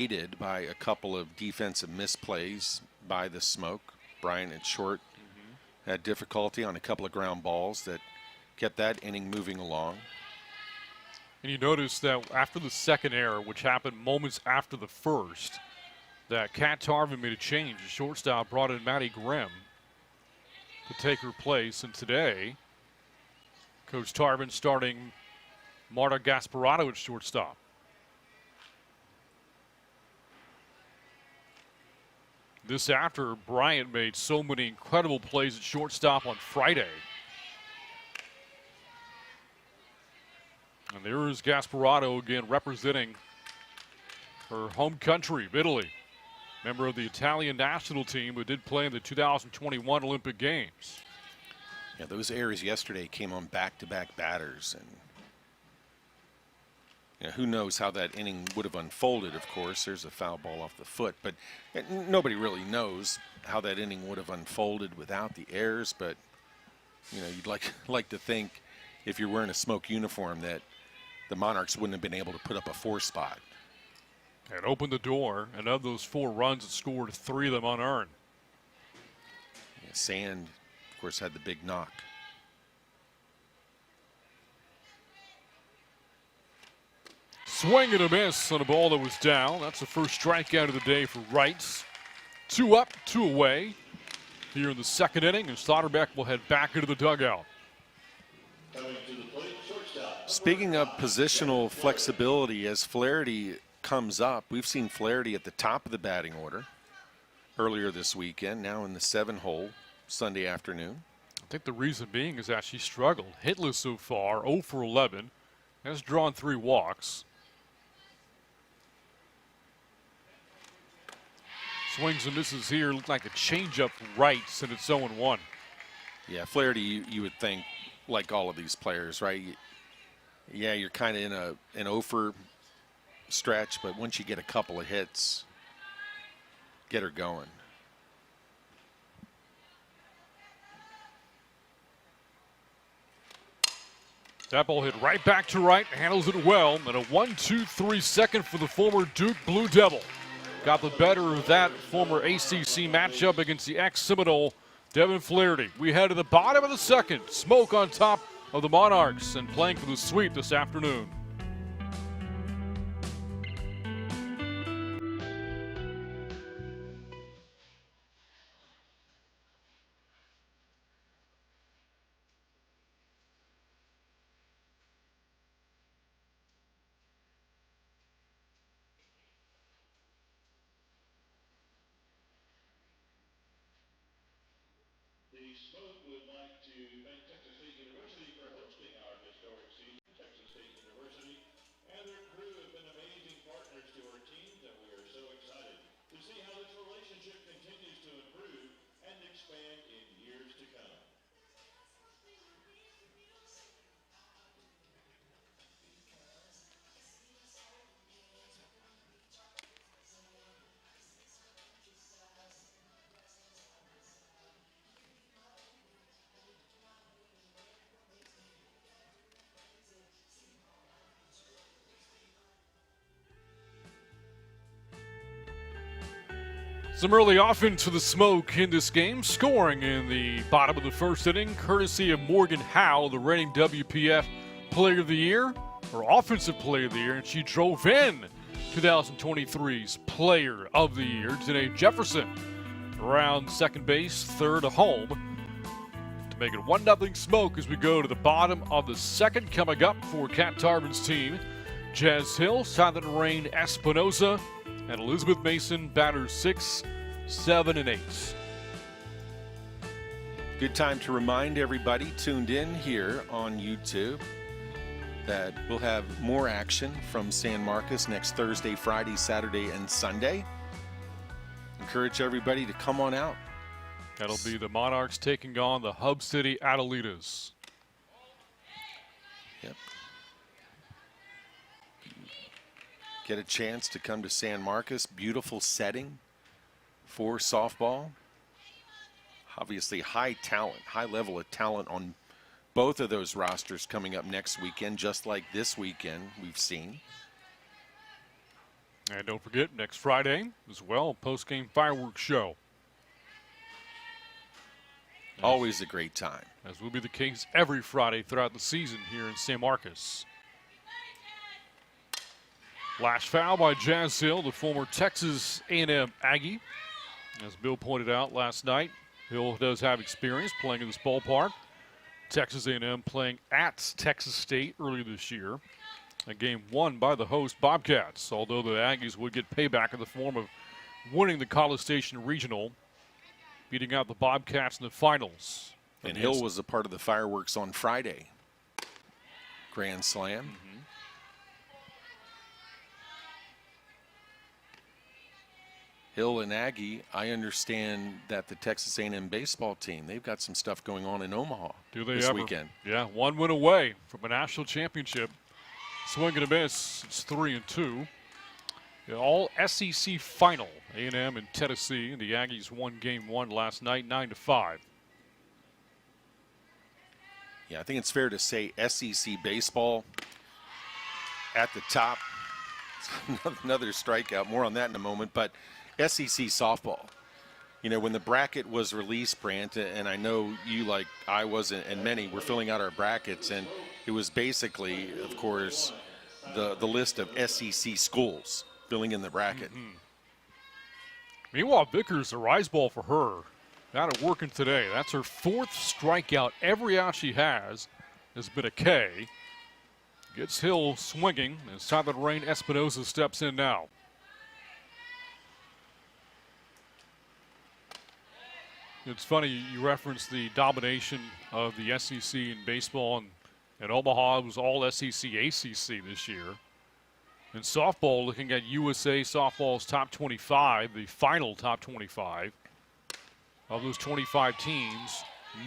aided by a couple of defensive misplays by the Smoke. Bryant at short had difficulty on a couple of ground balls that kept that inning moving along. And you notice that after the second error, which happened moments after the first, that Kat Tarvin made a change. The shortstop brought in Maddie Grimm to take her place. And today, Coach Tarvin starting Marta Gasparotto at shortstop. This after Bryant made so many incredible plays at shortstop on Friday. And there is Gasparotto again representing her home country, Italy. Member of the Italian national team who did play in the 2021 Olympic Games. Yeah, those errors yesterday came on back-to-back batters, and who knows how that inning would have unfolded. Of course, there's a foul ball off the foot, but nobody really knows how that inning would have unfolded without the errors. But you'd like to think, if you're wearing a Smoke uniform, that the Monarchs wouldn't have been able to put up a 4-spot. And opened the door, and of those 4 runs, it scored 3 of them unearned. Yeah, Sand, of course, had the big knock. Swing and a miss on a ball that was down. That's the first strikeout of the day for Wrights. 2 up, 2 away here in the second inning, and Slaughterbeck will head back into the dugout. Speaking of positional flexibility, as Flaherty comes up, we've seen Flaherty at the top of the batting order earlier this weekend, now in the 7-hole Sunday afternoon. I think the reason being is that she struggled. Hitless so far, 0 for 11, has drawn 3 walks. Swings and misses here, look like a changeup Wrights, and it's 0-1. Yeah, Flaherty, you would think, like all of these players, right? Yeah, you're kind of in an 0 for stretch, but once you get a couple of hits, get her going. That ball hit right back to right, handles it well, and a 1-2-3 second for the former Duke Blue Devil. Got the better of that former ACC matchup against the ex-Seminole, Devin Flaherty. We head to the bottom of the second. Smoke on top of the Monarchs and playing for the sweep this afternoon. Some early offense for the Smoke in this game, scoring in the bottom of the first inning, courtesy of Morgan Howe, the reigning WPF Player of the Year, or Offensive Player of the Year, and she drove in 2023's Player of the Year, Janae Jefferson, around second base, third to home, to make it 1-0 Smoke as we go to the bottom of the second. Coming up for Kat Tarvin's team, Jazz Hill, Silent Rain Espinoza, and Elizabeth Mason, batters 6, 7, and 8. Good time to remind everybody tuned in here on YouTube that we'll have more action from San Marcos next Thursday, Friday, Saturday, and Sunday. Encourage everybody to come on out. That'll be the Monarchs taking on the Hub City Adelitas. Yep. Get a chance to come to San Marcos. Beautiful setting for softball. Obviously high talent, high level of talent on both of those rosters coming up next weekend, just like this weekend we've seen. And don't forget, next Friday as well, post-game fireworks show. Always a great time. As will be the case every Friday throughout the season here in San Marcos. Last foul by Jazz Hill, the former Texas A&M Aggie. As Bill pointed out last night, Hill does have experience playing in this ballpark. Texas A&M playing at Texas State earlier this year. A game won by the host Bobcats, although the Aggies would get payback in the form of winning the College Station Regional, beating out the Bobcats in the finals. And Hill was a part of the fireworks on Friday. Grand Slam. Mm-hmm. Hill and Aggie, I understand that the Texas A&M baseball team, they've got some stuff going on in Omaha this weekend. Yeah, one win away from a national championship. Swing and a miss, it's 3-2. Yeah, all SEC final, A&M and Tennessee, and the Aggies won game one last night, 9-5. Yeah, I think it's fair to say SEC baseball at the top. Another strikeout, more on that in a moment, but SEC softball. You know, when the bracket was released, Brant, and I know you, like I was, and many, were filling out our brackets, and it was basically, of course, the list of SEC schools filling in the bracket. Mm-hmm. Meanwhile, Vickers, a rise ball for her. Out at working today. That's her fourth strikeout. Every out she has been a K. Gets Hill swinging, and Silent Rain Espinosa steps in now. It's funny, you referenced the domination of the SEC in baseball, and Omaha was all SEC, ACC this year. In softball, looking at USA Softball's top 25, the final top 25, of those 25 teams,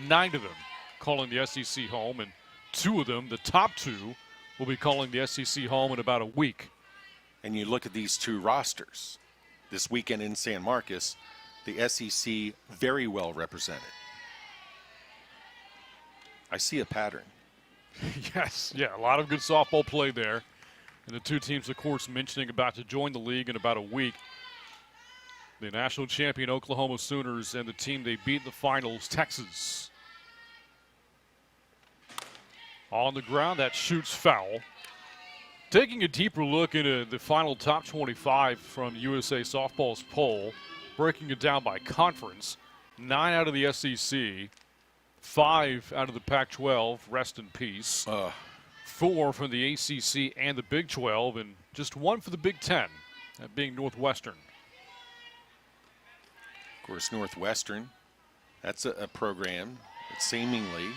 9 of them calling the SEC home, and 2 of them, the top 2, will be calling the SEC home in about a week. And you look at these 2 rosters this weekend in San Marcos, the SEC very well represented. I see a pattern. Yes, yeah, a lot of good softball play there. And the 2 teams, of course, mentioning about to join the league in about a week. The national champion Oklahoma Sooners and the team they beat in the finals, Texas. On the ground, that shoots foul. Taking a deeper look into the final top 25 from USA Softball's poll, breaking it down by conference, 9 out of the SEC, 5 out of the Pac-12, rest in peace, 4 from the ACC and the Big 12, and just 1 for the Big 10, that being Northwestern. Of course, Northwestern, that's a program that seemingly,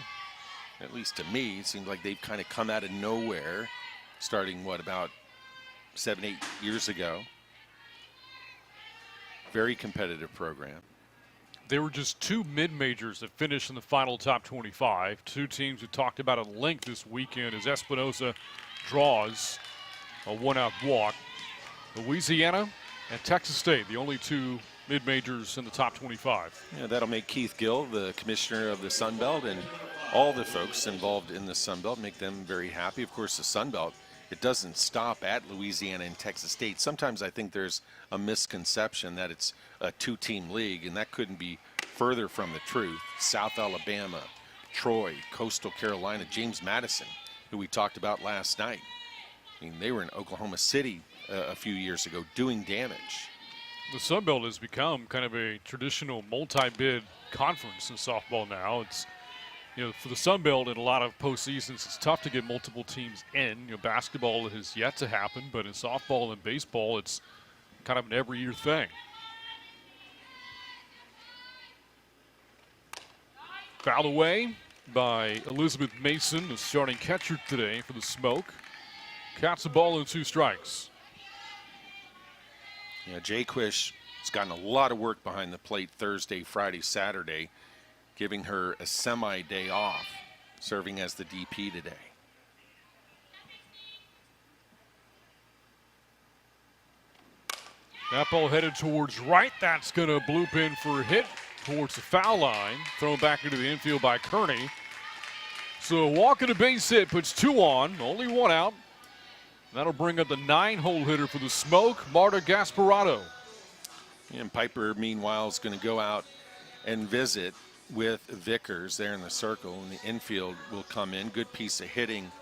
at least to me, it seems like they've kind of come out of nowhere, starting, about 7-8 years ago. Very competitive program. There were just 2 mid-majors that finished in the final top 25. 2 teams we talked about at length this weekend as Espinosa draws a 1-out walk. Louisiana and Texas State, the only 2 mid-majors in the top 25. Yeah, that'll make Keith Gill, the commissioner of the Sun Belt, and all the folks involved in the Sun Belt, make them very happy. Of course, the Sun Belt, it doesn't stop at Louisiana and Texas State. Sometimes I think there's a misconception that it's a 2-team league, and that couldn't be further from the truth. South Alabama, Troy, Coastal Carolina, James Madison, who we talked about last night. I mean, they were in Oklahoma City a few years ago doing damage. The Sun Belt has become kind of a traditional multi-bid conference in softball now. It's, for the Sun Belt in a lot of postseasons, it's tough to get multiple teams in. Basketball has yet to happen, but in softball and baseball, it's kind of an every year thing. Fouled away by Elizabeth Mason, the starting catcher today for the Smoke. Counts the ball in 2 strikes. Yeah, Jay Quish has gotten a lot of work behind the plate Thursday, Friday, Saturday, giving her a semi-day off, serving as the DP today. That ball headed towards right. That's going to bloop in for a hit towards the foul line. Thrown back into the infield by Kearney. So a walk and a base hit puts 2 on, only 1 out. That'll bring up the 9-hole hitter for the Smoke, Marta Gasparotto. And Piper, meanwhile, is going to go out and visit with Vickers there in the circle, and the infield will come in. Good piece of hitting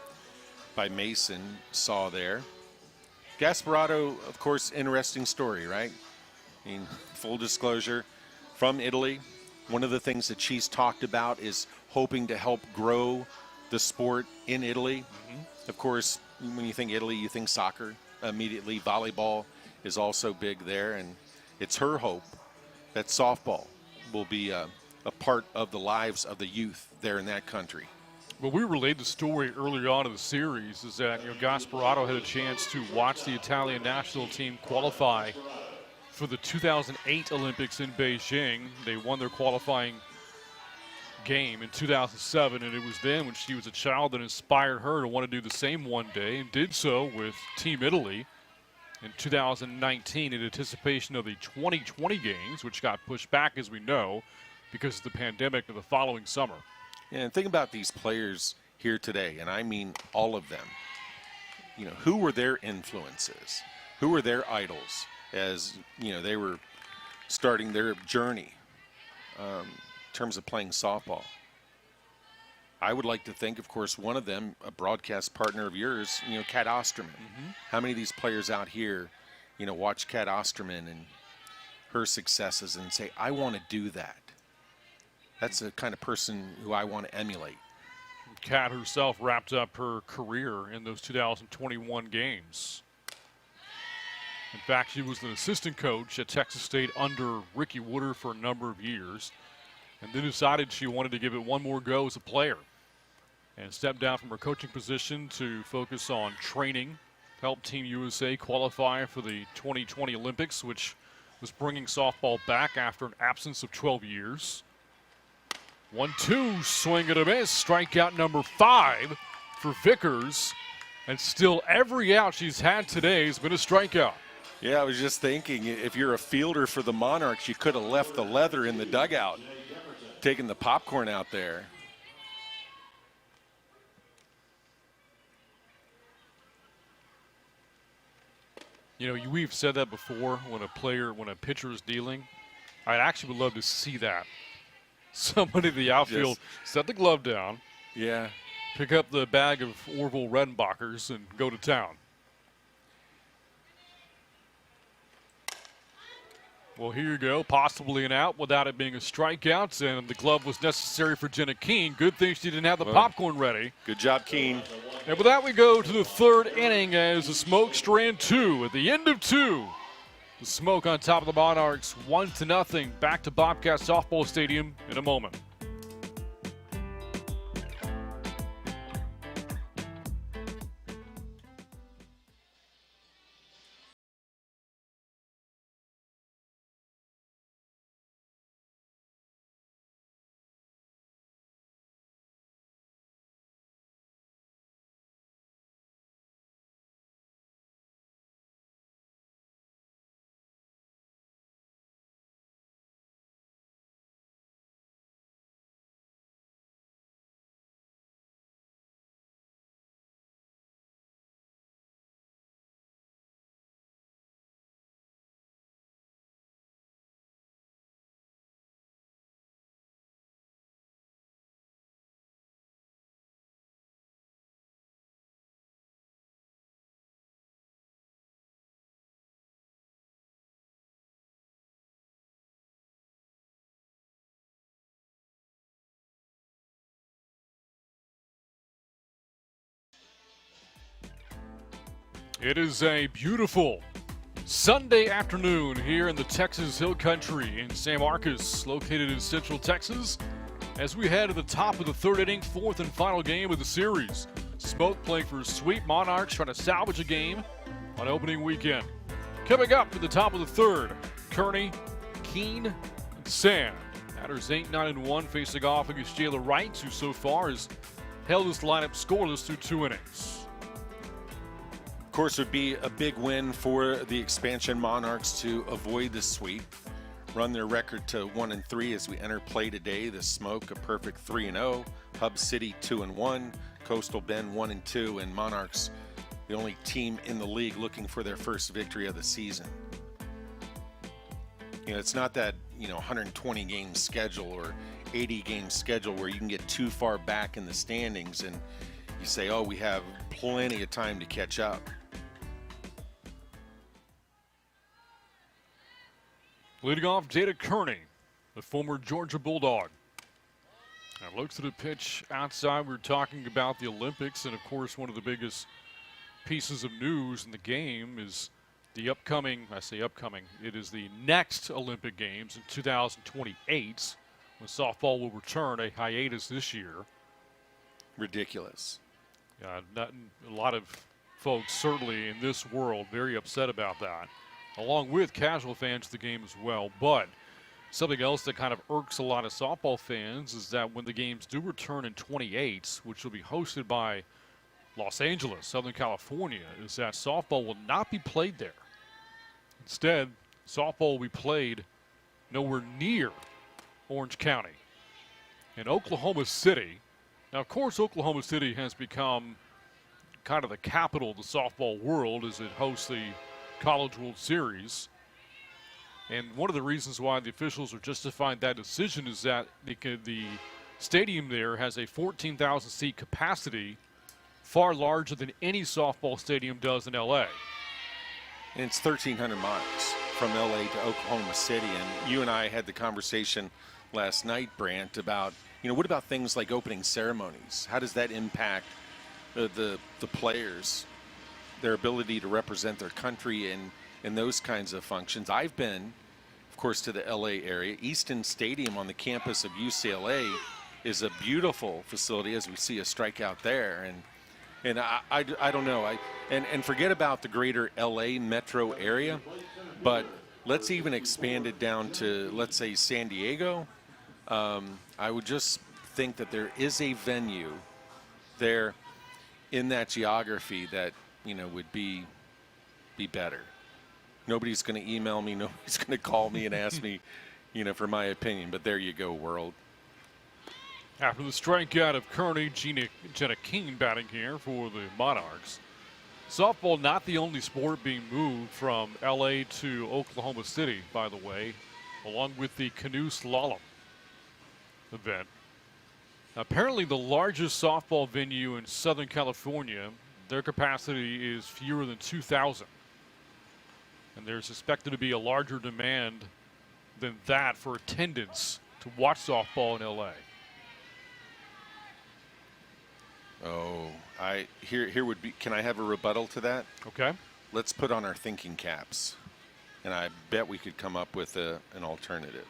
by Mason, saw there. Gasparotto, of course, interesting story, right? I mean, full disclosure, from Italy. One of the things that she's talked about is hoping to help grow the sport in Italy. Of course, when you think Italy, you think soccer immediately. Volleyball is also big there, and it's her hope that softball will be a part of the lives of the youth there in that country. Well, we relayed the story earlier on in the series is that Gasparotto had a chance to watch the Italian national team qualify for the 2008 Olympics in Beijing. They won their qualifying game in 2007, and it was then when she was a child that inspired her to want to do the same one day, and did so with Team Italy in 2019 in anticipation of the 2020 games, which got pushed back, as we know, because of the pandemic of the following summer. Yeah, and think about these players here today, and I mean all of them. You know, who were their influences? Who were their idols as, you know, they were starting their journey in terms of playing softball? I would like to think, of course, one of them, a broadcast partner of yours, you know, Kat Osterman. How many of these players out here, you know, watch Kat Osterman and her successes and say, I want to do that? That's the kind of person who I want to emulate. Kat herself wrapped up her career in those 2021 games. In fact, she was an assistant coach at Texas State under Ricky Wooder for a number of years, and then decided she wanted to give it one more go as a player, and stepped down from her coaching position to focus on training, help Team USA qualify for the 2020 Olympics, which was bringing softball back after an absence of 12 years. 1-2, swing and a miss, strikeout number 5 for Vickers, and still every out she's had today has been a strikeout. Yeah, I was just thinking, if you're a fielder for the Monarchs, you could have left the leather in the dugout, taking the popcorn out there. You know, we've said that before when a pitcher is dealing. I actually would love to see that. Somebody in the outfield set the glove down. Yeah. Pick up the bag of Orville Redenbachers and go to town. Well, here you go, possibly an out without it being a strikeout, and the glove was necessary for Jenna Keene. Good thing she didn't have the popcorn ready. Good job, Keene. And with that, we go to the third inning as the Smoke strand 2 at the end of 2. The Smoke on top of the Monarchs, 1-0. Back to Bobcat Softball Stadium in a moment. It is a beautiful Sunday afternoon here in the Texas Hill Country in San Marcos, located in Central Texas, as we head to the top of the third inning, fourth and final game of the series. Smoke playing for Sweet Monarchs, trying to salvage a game on opening weekend. Coming up at the top of the third, Kearney, Keene, and Sand. Matters 8-9-1 facing off against Jayla Wright, who so far has held this lineup scoreless through 2 innings. Of course, it would be a big win for the expansion Monarchs to avoid the sweep, run their record to 1-3 as we enter play today. The Smoke a perfect 3-0, Hub City 2-1, Coastal Bend 1-2, and Monarchs the only team in the league looking for their first victory of the season. It's not that 120 game schedule or 80 game schedule where you can get too far back in the standings and you say, oh, we have plenty of time to catch up. Leading off, Jada Kearney, the former Georgia Bulldog. Now looks at a pitch outside. We're talking about the Olympics, and of course one of the biggest pieces of news in the game is the upcoming, I say upcoming, it is the next Olympic Games in 2028, when softball will return, a hiatus this year. Ridiculous. A lot of folks, certainly in this world, very upset about that, along with casual fans of the game as well. But something else that kind of irks a lot of softball fans is that when the games do return in 28, which will be hosted by Los Angeles, Southern California, is that softball will not be played there. Instead, softball will be played nowhere near Orange County. In Oklahoma City, now of course Oklahoma City has become kind of the capital of the softball world as it hosts the College World Series. And one of the reasons why the officials are justifying that decision is that the stadium there has a 14,000 seat capacity, far larger than any softball stadium does in LA. And it's 1,300 miles from LA to Oklahoma City. And you and I had the conversation last night, Brant, about, what about things like opening ceremonies? How does that impact the players, their ability to represent their country in those kinds of functions? I've been, of course, to the LA area. Easton Stadium on the campus of UCLA is a beautiful facility, as we see a strikeout there. And I don't know. And forget about the greater LA metro area, but let's even expand it down to, let's say, San Diego. I would just think that there is a venue there in that geography that, would be better. Nobody's going to email me. Nobody's going to call me and ask me, for my opinion. But there you go, world. After the strikeout of Kearney, Jenna Keene batting here for the Monarchs. Softball not the only sport being moved from LA to Oklahoma City, by the way, along with the canoe slalom event. Apparently the largest softball venue in Southern California, their capacity is fewer than 2,000. And there's expected to be a larger demand than that for attendance to watch softball in LA. Oh, here would be, can I have a rebuttal to that? Okay. Let's put on our thinking caps, and I bet we could come up with an alternative.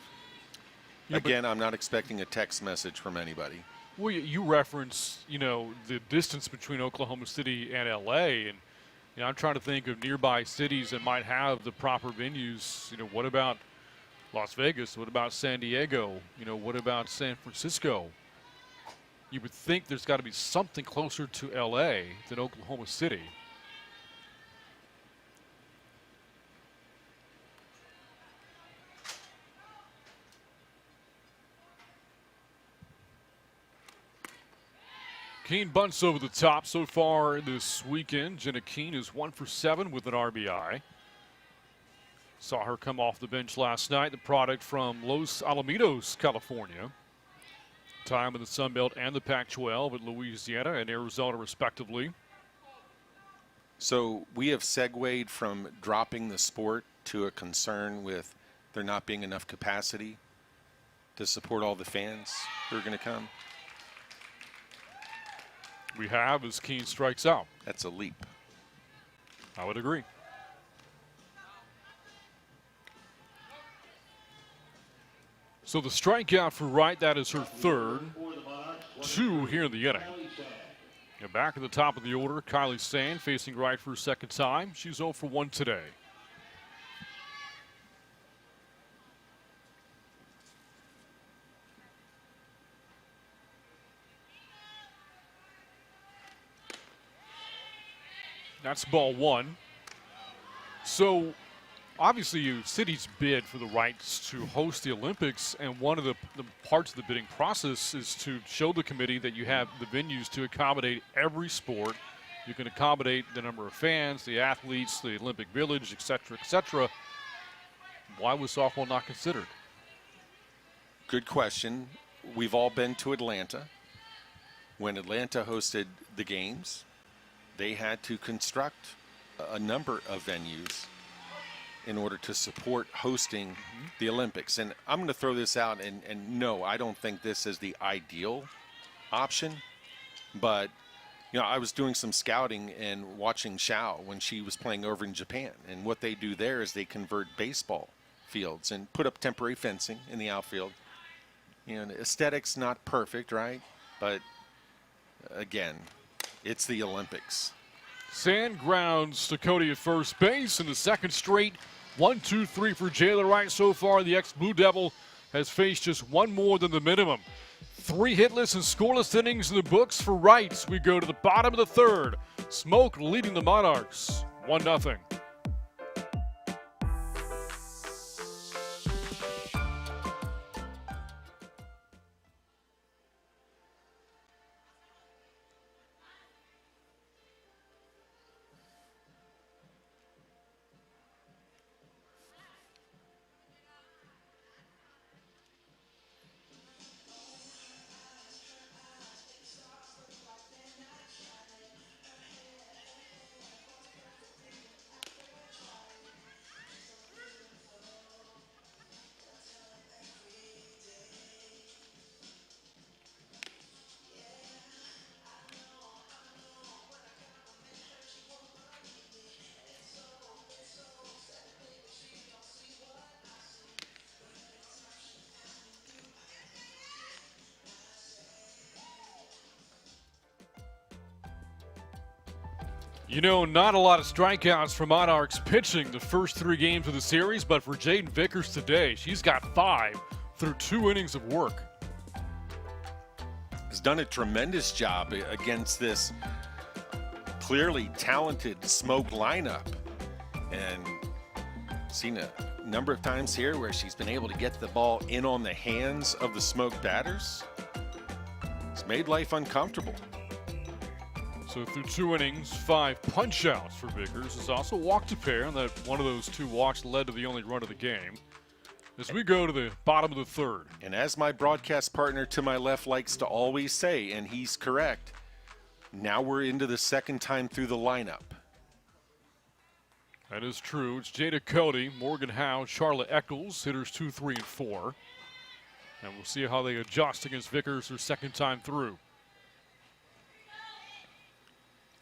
Yeah, again, I'm not expecting a text message from anybody. Well, you reference, the distance between Oklahoma City and LA, and I'm trying to think of nearby cities that might have the proper venues. What about Las Vegas? What about San Diego? What about San Francisco? You would think there's got to be something closer to LA than Oklahoma City. Keene bunts over the top so far this weekend. Jenna Keene is 1 for 7 with an RBI. Saw her come off the bench last night, the product from Los Alamitos, California. Time in the Sun Belt and the Pac-12 at Louisiana and Arizona, respectively. So we have segued from dropping the sport to a concern with there not being enough capacity to support all the fans who are going to come. We have as Keene strikes out. That's a leap. I would agree. So the strikeout for Wright, that is her third. 2 here in the inning. And back at the top of the order, Kylie Sand facing Wright for a second time. She's 0 for 1 today. That's ball 1. So obviously, cities bid for the rights to host the Olympics, and one of the parts of the bidding process is to show the committee that you have the venues to accommodate every sport you can accommodate the number of fans, the athletes, the Olympic Village, et cetera, why was softball not considered? Good question. We've all been to Atlanta. When Atlanta hosted the games, they had to construct a number of venues in order to support hosting the Olympics. And I'm going to throw this out, and no, I don't think this is the ideal option. But, you know, I was doing some scouting and watching Shao when she was playing over in Japan. And what they do there is they convert baseball fields and put up temporary fencing in the outfield. You know, the aesthetics not perfect, right? But, again, it's the Olympics. Sand grounds to Cody at first base in the second straight. 1-2-3 for Jayla Wright so far. The ex-Blue Devil has faced just one more than the minimum. 3 hitless and scoreless innings in the books for Wright. We go to the bottom of the third. Smoke leading the Monarchs 1-0. You know, not a lot of strikeouts for Monarchs pitching the first 3 games of the series, but for Jaden Vickers today, she's got 5 through 2 innings of work. Has done a tremendous job against this clearly talented Smoke lineup, and seen a number of times here where she's been able to get the ball in on the hands of the Smoke batters. It's made life uncomfortable. So through 2 innings, 5 punch-outs for Vickers. There's also walked a pair, and that one of those 2 walks led to the only run of the game. As we go to the bottom of the third. And as my broadcast partner to my left likes to always say, and he's correct, now we're into the second time through the lineup. That is true. It's Jada Cody, Morgan Howe, Charlotte Eccles, hitters 2, 3, and 4. And we'll see how they adjust against Vickers their second time through.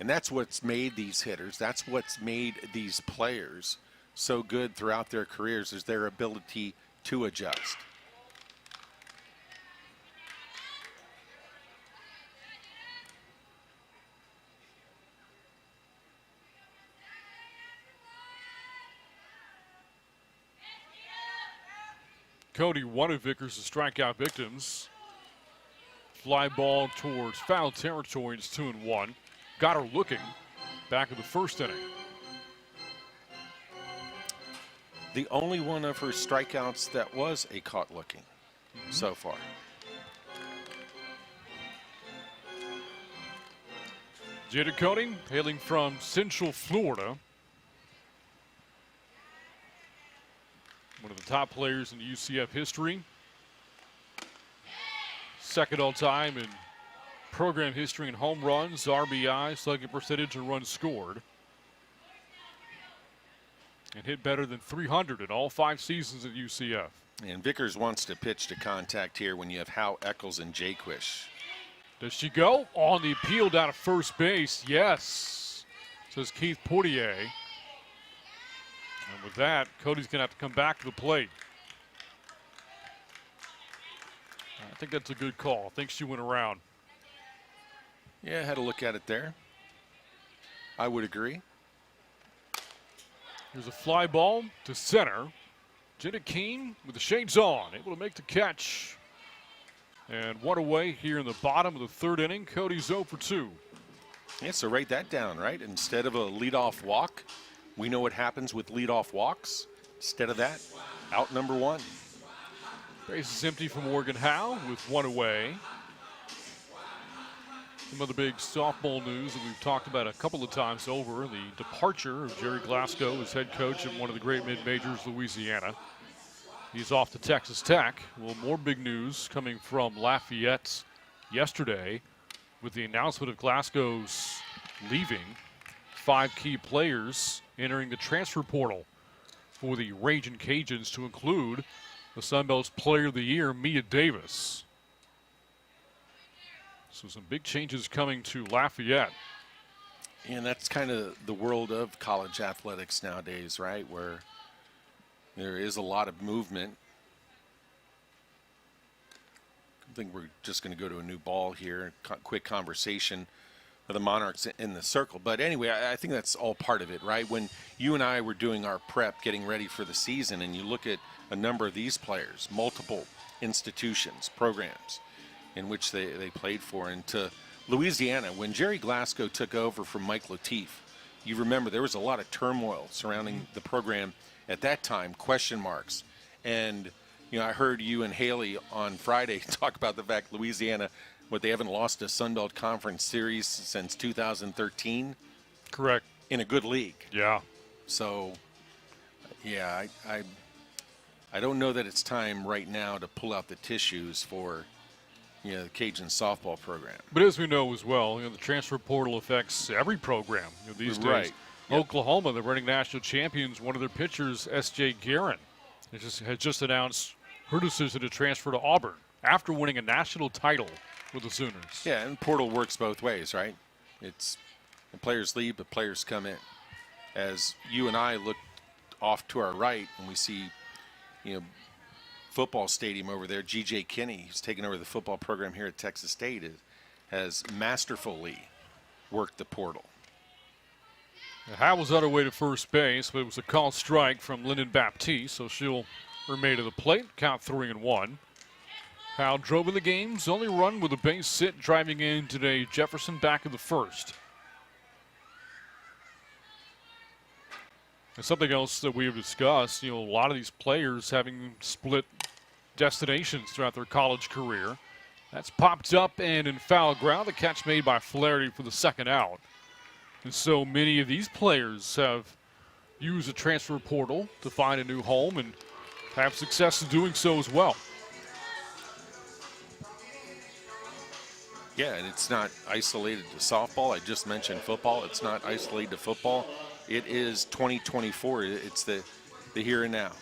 And that's what's made these hitters, that's what's made these players so good throughout their careers, is their ability to adjust. Cody, one of Vickers' strikeout victims. Fly ball towards foul territory. It's 2-1. Got her looking back in the first inning. The only one of her strikeouts that was a caught looking so far. Jada Cody, hailing from Central Florida. One of the top players in UCF history. Second all time in program history in home runs, RBI, slugging percentage, and runs scored. And hit better than 300 in all 5 seasons at UCF. And Vickers wants to pitch to contact here when you have Howe, Eccles, and Jaquish. Does she go? On the appeal down to first base, yes, says Keith Portier. And with that, Cody's going to have to come back to the plate. I think that's a good call. I think she went around. Yeah, I had a look at it there. I would agree. Here's a fly ball to center. Jenna Keene with the shades on, able to make the catch. And one away here in the bottom of the third inning. Cody's 0 for 2. Yeah, so write that down, right? Instead of a leadoff walk, we know what happens with leadoff walks. Instead of that, out number 1. Base is empty for Morgan Howe with 1 away. Some other big softball news that we've talked about a couple of times over, the departure of Jerry Glasgow as head coach at one of the great mid-majors, Louisiana. He's off to Texas Tech. Well, more big news coming from Lafayette yesterday with the announcement of Glasgow's leaving. 5 key players entering the transfer portal for the Ragin' Cajuns, to include the Sun Belt's Player of the Year, Mia Davis. So some big changes coming to Lafayette. And that's kind of the world of college athletics nowadays, right? Where there is a lot of movement. I think we're just going to go to a new ball here. Quick conversation of the Monarchs in the circle. But anyway, I think that's all part of it, right? When you and I were doing our prep, getting ready for the season, and you look at a number of these players, multiple institutions, programs in which they played for. And to Louisiana, when Jerry Glasgow took over from Mike Lateef, you remember there was a lot of turmoil surrounding the program at that time, question marks. And, you know, I heard you and Haley on Friday talk about the fact Louisiana, they haven't lost a Sun Belt Conference series since 2013. Correct. In a good league. Yeah. So, yeah, I don't know that it's time right now to pull out the tissues for, you know, the Cajun softball program. But as we know as well, you know, the transfer portal affects every program, you know, these days. Right. Yep. Oklahoma, the reigning national champions, one of their pitchers, S.J. Guerin, has just announced her decision to transfer to Auburn after winning a national title with the Sooners. Yeah, and portal works both ways, right? It's the players leave, but players come in. As you and I look off to our right, and we see, you know, football stadium over there, G.J. Kinney, who's taken over the football program here at Texas State, has masterfully worked the portal. Howe was on her way to first base, but it was a called strike from Lyndon Baptiste, so she'll remain to the plate. Count 3-1. Howe drove in the game's only run with a base hit, driving in today. Jefferson back in the first. And something else that we have discussed, you know, a lot of these players having split destinations throughout their college career. That's popped up and in foul ground. The catch made by Flaherty for the second out. And so many of these players have used the transfer portal to find a new home and have success in doing so as well. Yeah, and it's not isolated to softball. I just mentioned football. It's not isolated to football. It is 2024. It's the here and now.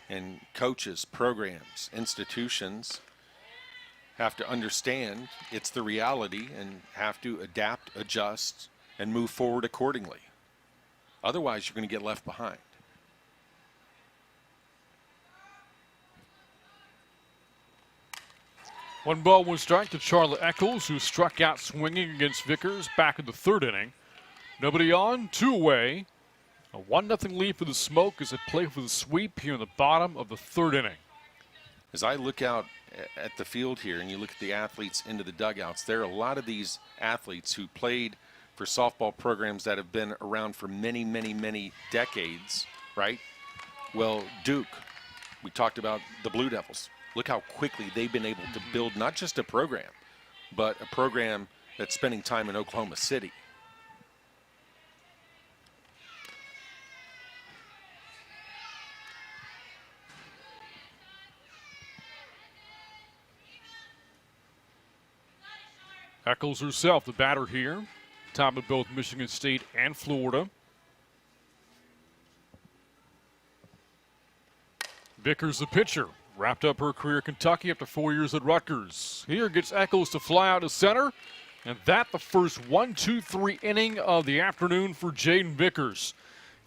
And coaches, programs, institutions have to understand it's the reality and have to adapt, adjust, and move forward accordingly. Otherwise, you're going to get left behind. One ball, one strike to Charlotte Eccles, who struck out swinging against Vickers back in the third inning. Nobody on, 2 away. A 1-0 lead for the Smoke as they play for the sweep here in the bottom of the third inning. As I look out at the field here and you look at the athletes into the dugouts, there are a lot of these athletes who played for softball programs that have been around for many, many, many decades, right? Well, Duke, we talked about the Blue Devils. Look how quickly they've been able to build not just a program, but a program that's spending time in Oklahoma City. Eccles herself, the batter here, top of both Michigan State and Florida. Vickers, the pitcher, wrapped up her career at Kentucky after 4 years at Rutgers. Here gets Eccles to fly out to center, and that the first 1-2-3 inning of the afternoon for Jaden Vickers.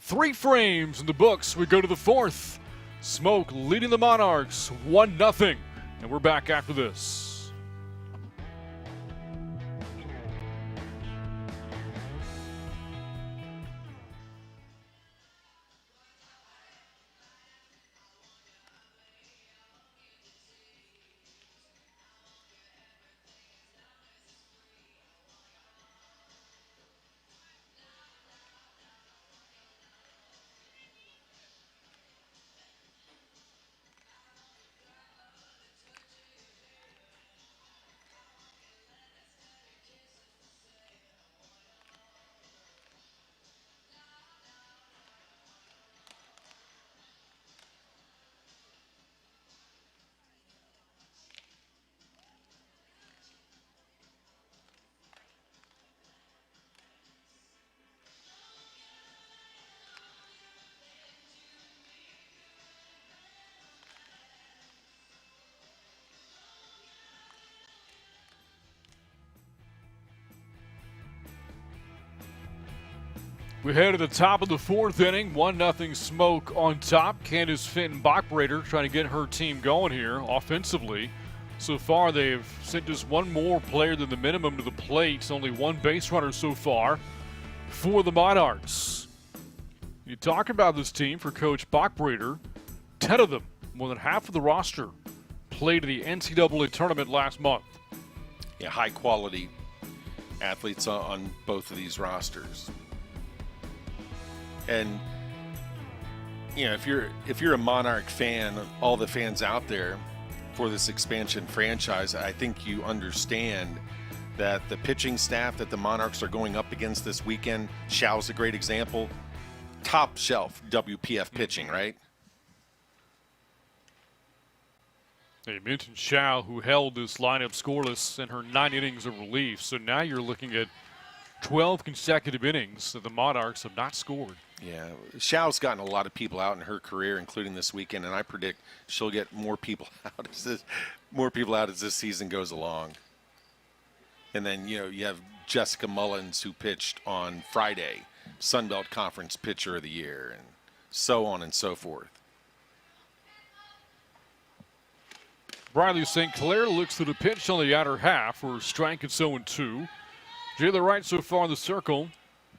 3 frames in the books. We go to the fourth. Smoke leading the Monarchs 1-0, and we're back after this. We head to the top of the fourth inning. 1-0 Smoke on top. Candace Fenton-Bachbrader trying to get her team going here offensively. So far, they've sent just one more player than the minimum to the plate. Only one base runner so far for the Monarchs. You talk about this team for Coach Bachbrader. 10 of them, more than half of the roster, played in the NCAA tournament last month. Yeah, high-quality athletes on both of these rosters. And you know, if you're a Monarch fan, all the fans out there for this expansion franchise, I think you understand that the pitching staff that the Monarchs are going up against this weekend, Shao's a great example, top shelf WPF pitching, right? You mentioned Shao, who held this lineup scoreless in her 9 innings of relief. So now you're looking at 12 consecutive innings that the Monarchs have not scored. Yeah, Shao's gotten a lot of people out in her career, including this weekend, and I predict she'll get more people out as this season goes along. And then you have Jessica Mullins, who pitched on Friday, Sun Belt Conference Pitcher of the Year, and so on and so forth. Briley St. Clair looks to the pitch on the outer half for a strike at 0-2. Jayla Wright so far in the circle,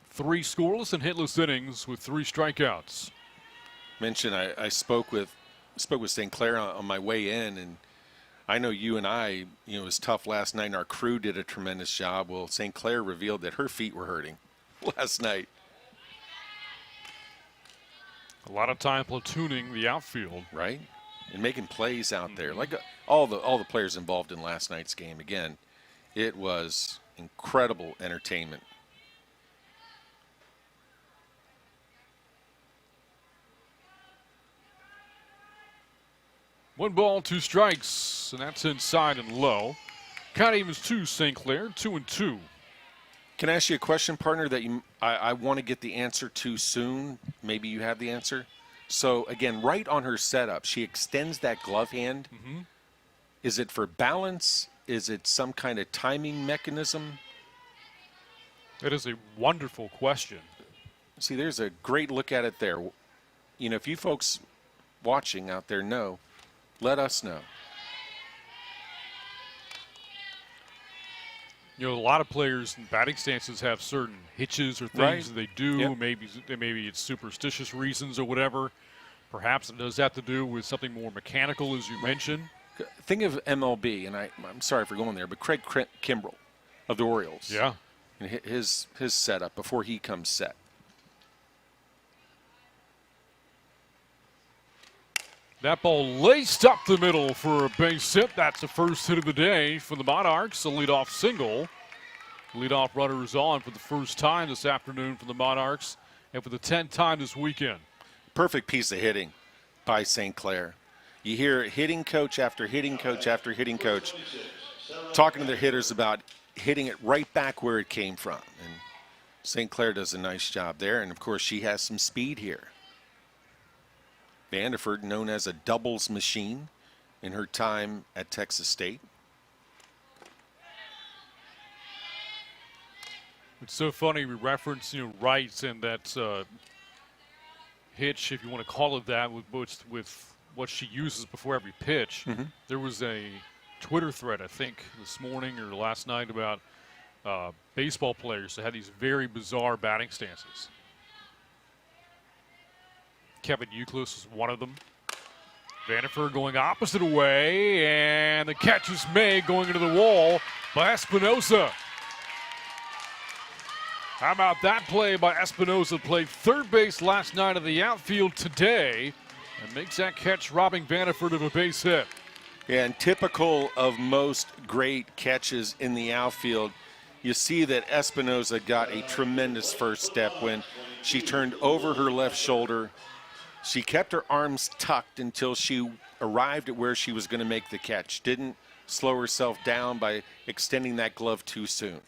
3 scoreless and hitless innings with 3 strikeouts. Mentioned I spoke with St. Clair on my way in, and I know you and I, it was tough last night, and our crew did a tremendous job. Well, St. Clair revealed that her feet were hurting last night. A lot of time platooning the outfield. Right? And making plays out there. Like all the players involved in last night's game. Again, it was incredible entertainment. One ball, 2 strikes, and that's inside and low. Count evens 2 St. Clair, 2-2. Can I ask you a question, partner, that I want to get the answer to soon? Maybe you have the answer. So, again, right on her setup, she extends that glove hand. Mm-hmm. Is it for balance? Is it some kind of timing mechanism? That is a wonderful question. See, there's a great look at it there. If you folks watching out there know, let us know. A lot of players in batting stances have certain hitches or things that they do. Yep. Maybe it's superstitious reasons or whatever. Perhaps it does have to do with something more mechanical, as you mentioned. Think of MLB, and I'm sorry for going there, but Craig Kimbrell of the Orioles. Yeah. And his setup before he comes set. That ball laced up the middle for a base hit. That's the first hit of the day for the Monarchs, a leadoff single. Leadoff runner is on for the first time this afternoon for the Monarchs and for the 10th time this weekend. Perfect piece of hitting by St. Clair. You hear hitting coach after hitting coach after hitting coach talking to their hitters about hitting it right back where it came from. And St. Clair does a nice job there. And, of course, she has some speed here. Vanderford, known as a doubles machine in her time at Texas State. It's so funny we reference, Wright and that hitch, if you want to call it that, with what she uses before every pitch. Mm-hmm. There was a Twitter thread, I think, this morning or last night about baseball players that had these very bizarre batting stances. Kevin Euclid is one of them. Vanderford going opposite away, and the catch is made going into the wall by Espinosa. How about that play by Espinosa? Played third base last night in the outfield today and makes that catch, robbing Vanderford of a base hit. Yeah, and typical of most great catches in the outfield, you see that Espinosa got a tremendous first step when she turned over her left shoulder. She kept her arms tucked until she arrived at where she was going to make the catch. Didn't slow herself down by extending that glove too soon.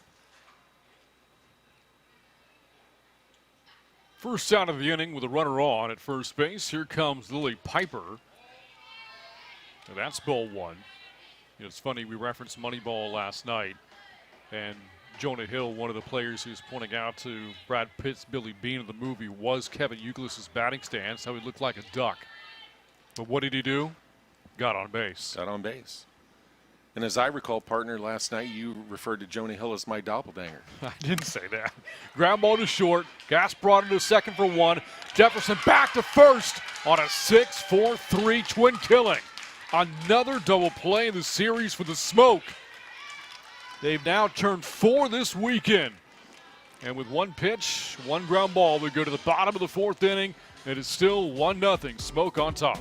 First out of the inning with a runner on at first base. Here comes Lily Piper. And that's ball 1. It's funny, we referenced Moneyball last night. And Jonah Hill, one of the players who's pointing out to Brad Pitt's Billy Bean in the movie, was Kevin Youkilis's batting stance, how he looked like a duck. But what did he do? Got on base. Got on base. And as I recall, partner, last night you referred to Jonah Hill as my doppelganger. I didn't say that. Ground ball to short. Gas brought it to second for one. Jefferson back to first on a 6-4-3 twin killing. Another double play in the series for the Smoke. They've now turned 4 this weekend. And with one pitch, one ground ball, we go to the bottom of the 4th inning. It is still 1-0. Smoke on top.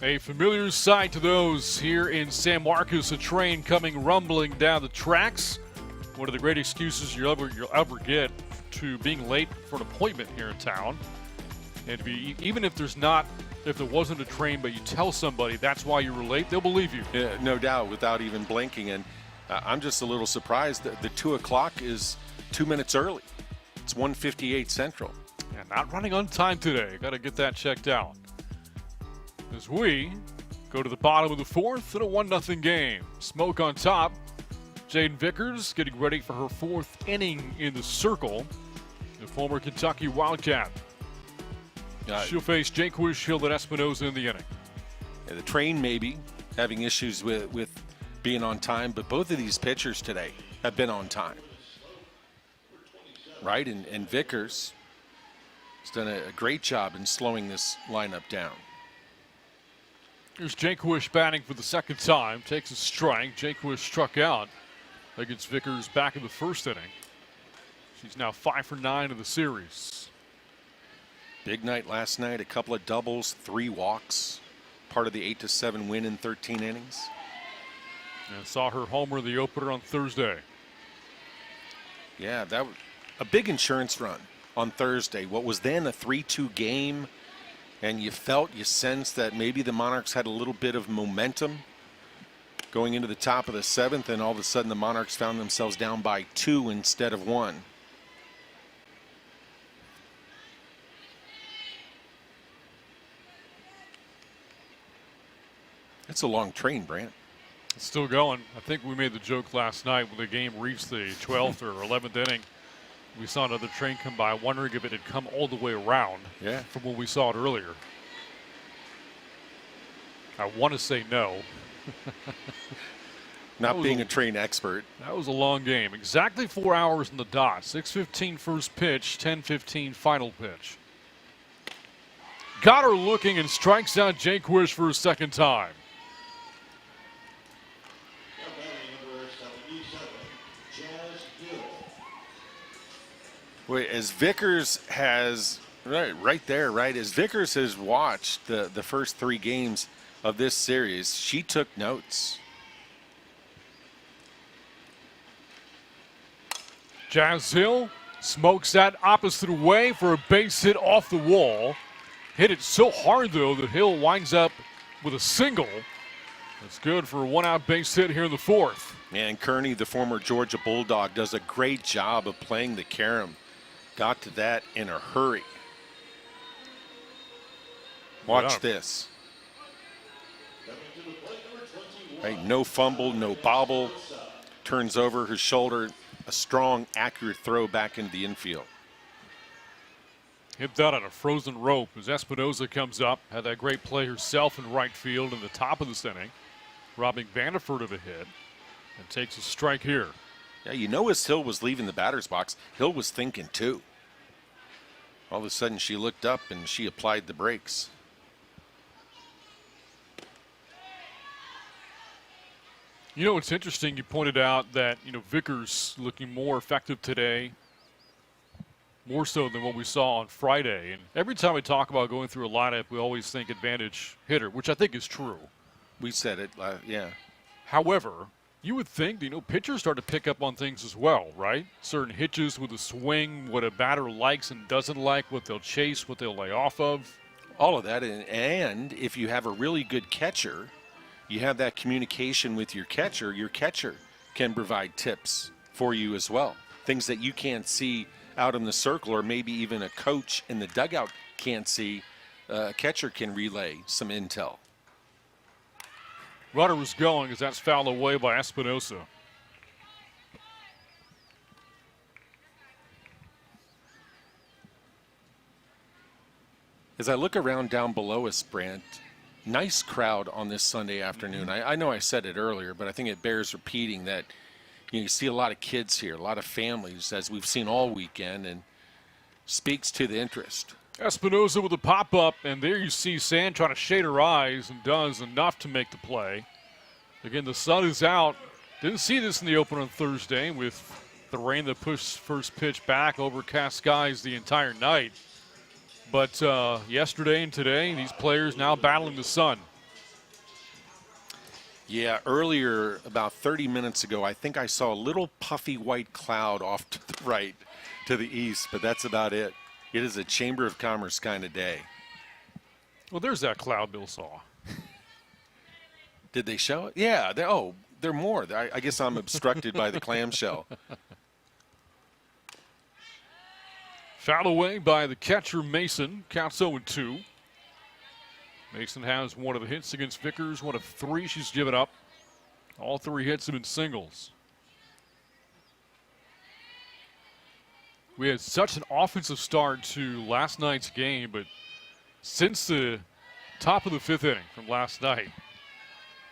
A familiar sight to those here in San Marcos, a train coming rumbling down the tracks. One of the great excuses you'll ever get to being late for an appointment here in town. And to be, even if there wasn't a train, but you tell somebody that's why you were late, they'll believe you. Yeah, no doubt, without even blinking. And I'm just a little surprised that the 2 o'clock is 2 minutes early. It's 1:58 Central. And not running on time today. Got to get that checked out. As we go to the bottom of the 4th in a 1-0 game. Smoke on top. Jaden Vickers getting ready for her 4th inning in the circle. The former Kentucky Wildcat. She'll face Jaquish Hill and Espinoza in the inning. Yeah, the train maybe having issues with being on time, but both of these pitchers today have been on time. Right? And Vickers has done a great job in slowing this lineup down. Here's Jaquish batting for the second time. Takes a strike. Jaquish struck out against Vickers back in the 1st inning. She's now 5 for 9 in the series. Big night last night. A couple of doubles, 3 walks. Part of the 8-7 win in 13 innings. And saw her homer in the opener on Thursday. Yeah, that was a big insurance run on Thursday. What was then a 3-2 game. And you sensed that maybe the Monarchs had a little bit of momentum going into the top of the 7th, and all of a sudden the Monarchs found themselves down by 2 instead of 1. It's a long train, Brant. It's still going. I think we made the joke last night when the game reached the 12th or 11th inning. We saw another train come by, wondering if it had come all the way around from when we saw it earlier. I want to say no. Not being a train expert. That was a long game. Exactly 4 hours in the dot. 6:15 first pitch, 10:15 final pitch. Got her looking and strikes out Jaquish for a second time. Wait, as Vickers has right there, as Vickers has watched the first 3 games of this series, she took notes. Jazz Hill smokes that opposite way for a base hit off the wall. Hit it so hard, though, that Hill winds up with a single. That's good for a 1-out base hit here in the 4th. And Kearney, the former Georgia Bulldog, does a great job of playing the carom. Got to that in a hurry. Watch this. Right, no fumble, no bobble. Turns over her shoulder. A strong, accurate throw back into the infield. Hit that on a frozen rope as Espinoza comes up. Had that great play herself in right field in the top of this inning. robbing Vanderford of a hit, and takes a strike here. Yeah, you know, as Hill was leaving the batter's box, Hill was thinking too. All of a sudden she looked up and she applied the brakes. You know, it's interesting. You pointed out that, Vickers looking more effective today, more so than what we saw on Friday. And every time we talk about going through a lineup, we always think advantage hitter, which I think is true. We said it, yeah. However, you would think, pitchers start to pick up on things as well, right? Certain hitches with a swing, what a batter likes and doesn't like, what they'll chase, what they'll lay off of. All of that, and if you have a really good catcher, you have that communication with your catcher can provide tips for you as well. Things that you can't see out in the circle, or maybe even a coach in the dugout can't see. A catcher can relay some intel. Runner was going as that's fouled away by Espinosa. As I look around down below us, Brant, nice crowd on this Sunday afternoon. I know I said it earlier, but I think it bears repeating that you see a lot of kids here, a lot of families, as we've seen all weekend, and speaks to the interest. Espinosa with a pop-up, and there you see Sand trying to shade her eyes and does enough to make the play. Again, the sun is out. Didn't see this in the open on Thursday with the rain that pushed first pitch back, overcast skies the entire night. But yesterday and today, these players now battling the sun. Yeah, earlier, about 30 minutes ago, I think I saw a little puffy white cloud off to the right, to the east, but that's about it. It is a Chamber of Commerce kind of day. Well, there's that cloud Bill saw. Did they show it? Yeah. They're more. I guess I'm obstructed by the clamshell. Foul away by the catcher, Mason. Counts 0-2. Mason has one of the hits against Vickers, one of three she's given up. All three hits have been singles. We had such an offensive start to last night's game, but since the top of the fifth inning from last night,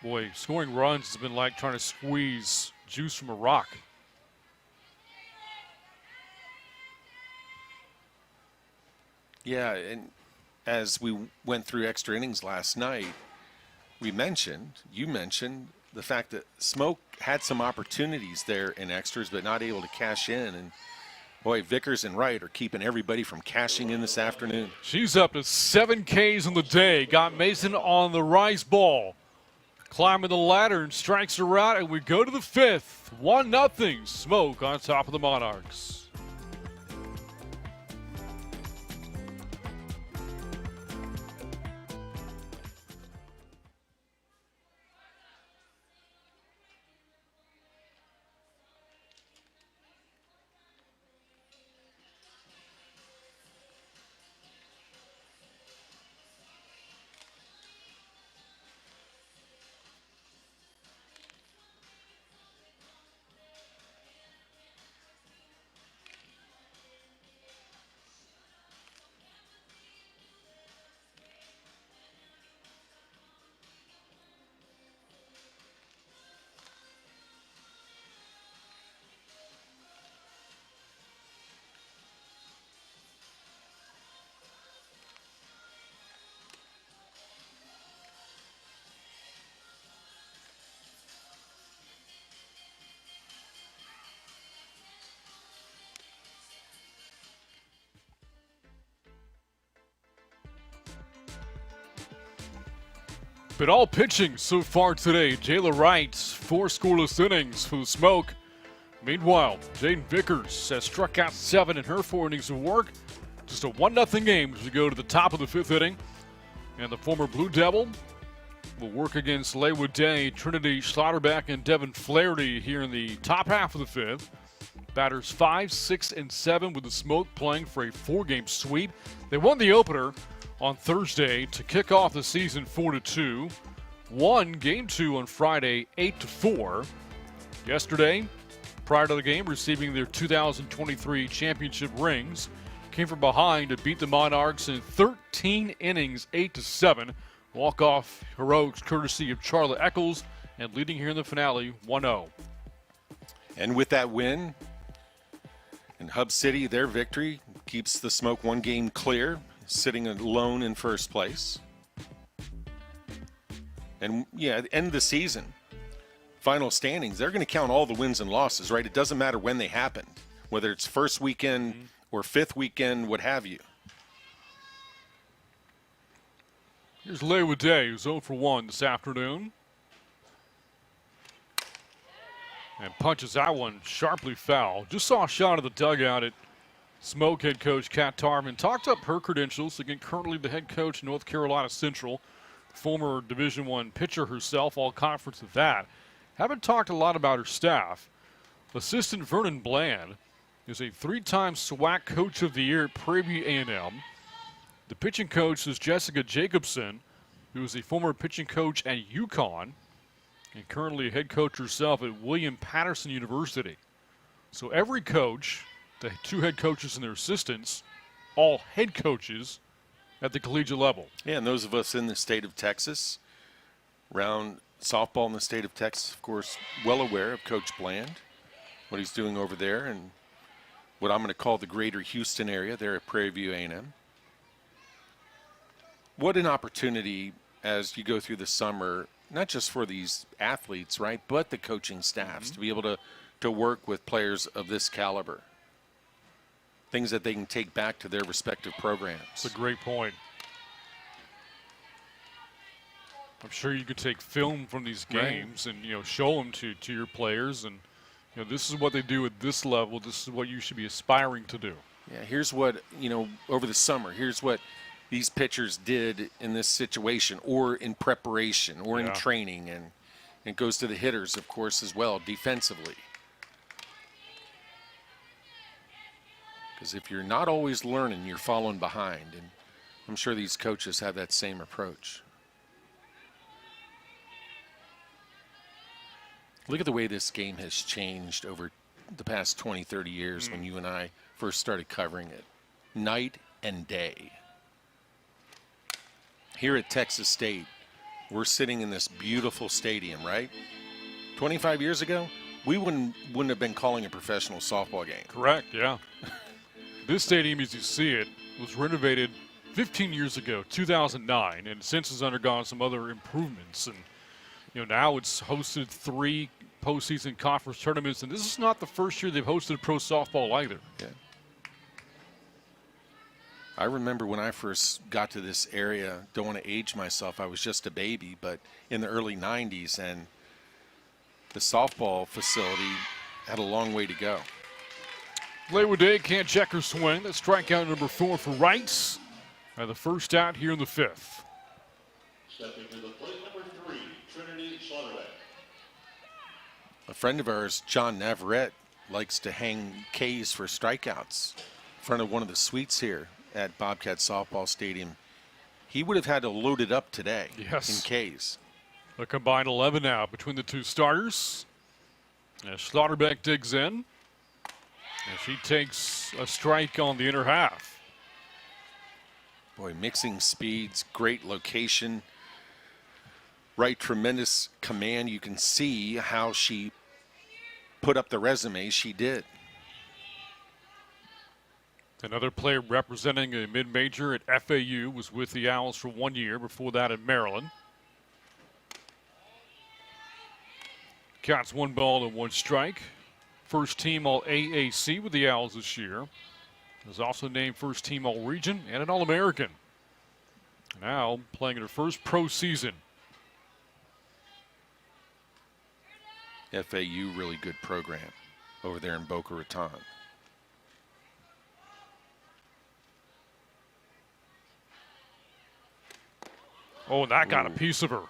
boy, scoring runs has been like trying to squeeze juice from a rock. Yeah, and as we went through extra innings last night, you mentioned the fact that Smoke had some opportunities there in extras, but not able to cash in. And boy, Vickers and Wright are keeping everybody from cashing in this afternoon. She's up to 7 Ks on the day. Got Mason on the rise ball. Climbing the ladder and strikes her out, and we go to the fifth. 1-0. Smoke on top of the Monarchs. But all pitching so far today. Jayla Wright, 4 scoreless innings for the Smoke. Meanwhile, Jaden Vickers has struck out 7 in her 4 innings of work. Just a 1-0 game as we go to the top of the 5th inning. And the former Blue Devil will work against Leywood Day, Trinity Schlotterbeck, and Devin Flaherty here in the top half of the 5th. Batters 5, 6, and 7 with the Smoke playing for a 4-game sweep. They won the opener on Thursday to kick off the season 4-2. Won Game 2 on Friday 8-4. Yesterday, prior to the game, receiving their 2023 championship rings, came from behind to beat the Monarchs in 13 innings, 8-7. Walk-off heroics courtesy of Charlotte Eccles and leading here in the finale 1-0. And with that win, in Hub City, their victory keeps the Smoke one game clear, sitting alone in first place. And yeah, at the end of the season, final standings, they're going to count all the wins and losses, right? It doesn't matter when they happened, whether it's first weekend or fifth weekend, what have you. Here's Lewa Day, who's 0 for 1 this afternoon. And punches that one sharply foul. Just saw a shot of the dugout at Smoke head coach Kat Tarvin. Talked up her credentials. Again, currently the head coach of North Carolina Central. Former Division I pitcher herself, all conference of that. Haven't talked a lot about her staff. Assistant Vernon Bland is a 3-time SWAC Coach of the Year at Prairie View A&M. The pitching coach is Jessica Jacobson, who is a former pitching coach at UConn and currently a head coach herself at William Patterson University. So every coach, the 2 head coaches and their assistants, all head coaches at the collegiate level. Yeah, and those of us in the state of Texas, around softball in the state of Texas, of course, well aware of Coach Bland, what he's doing over there, and what I'm going to call the greater Houston area there at Prairie View A&M. What an opportunity as you go through the summer, not just for these athletes, right, but the coaching staffs to be able to work with players of this caliber. Things that they can take back to their respective programs. That's a great point. I'm sure you could take film from these games and, show them to your players. And, this is what they do at this level. This is what you should be aspiring to do. Yeah, here's what, over the summer, here's what these pitchers did in this situation or in preparation or in training. And it goes to the hitters, of course, as well, defensively. Because if you're not always learning, you're falling behind. And I'm sure these coaches have that same approach. Look at the way this game has changed over the past 20, 30 years when you and I first started covering it. Night and day. Here at Texas State, we're sitting in this beautiful stadium, right? 25 years ago, we wouldn't have been calling a professional softball game. Correct, yeah. This stadium, as you see it, was renovated 15 years ago, 2009, and since has undergone some other improvements. And now it's hosted 3 postseason conference tournaments, and this is not the first year they've hosted pro softball either. Yeah. I remember when I first got to this area, don't want to age myself, I was just a baby, but in the early 90s, and the softball facility had a long way to go. Lewa Day can't check her swing. That's strikeout number 4 for Wrights. And the first out here in the 5th. Stepping to the plate, number 3, Trinity Slaughterback. A friend of ours, John Navarrete, likes to hang Ks for strikeouts in front of one of the suites here at Bobcat Softball Stadium. He would have had to load it up today in Ks. A combined 11 now between the 2 starters. As Slaughterback digs in. And she takes a strike on the inner half. Boy, mixing speeds, great location. Right, tremendous command. You can see how she put up the resume she did. Another player representing a mid-major at FAU was with the Owls for 1 year, before that at Maryland. Cats 1 ball and 1 strike. First team All-AAC with the Owls this year. Was also named first team All-Region and an All-American. Now playing in her first pro season. FAU, really good program over there in Boca Raton. Oh, and that got a piece of her.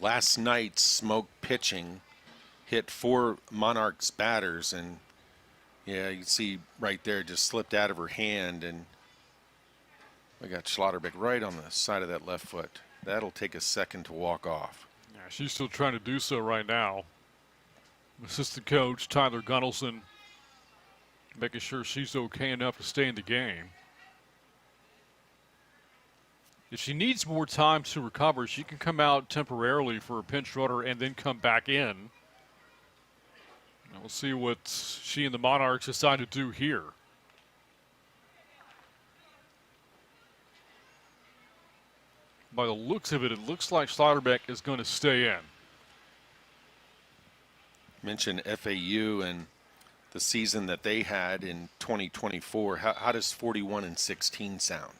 Last night, Smoke pitching hit 4 Monarchs batters, and yeah, you can see right there, just slipped out of her hand, and we got Schlotterbeck right on the side of that left foot. That'll take a second to walk off. Yeah, she's still trying to do so right now. Assistant coach Tyler Gunnelson making sure she's okay enough to stay in the game. if she needs more time to recover, she can come out temporarily for a pinch runner and then come back in. And we'll see what she and the Monarchs decide to do here. By the looks of it, it looks like Slaughterbeck is going to stay in. Mentioned FAU and the season that they had in 2024. How does 41-16 sound?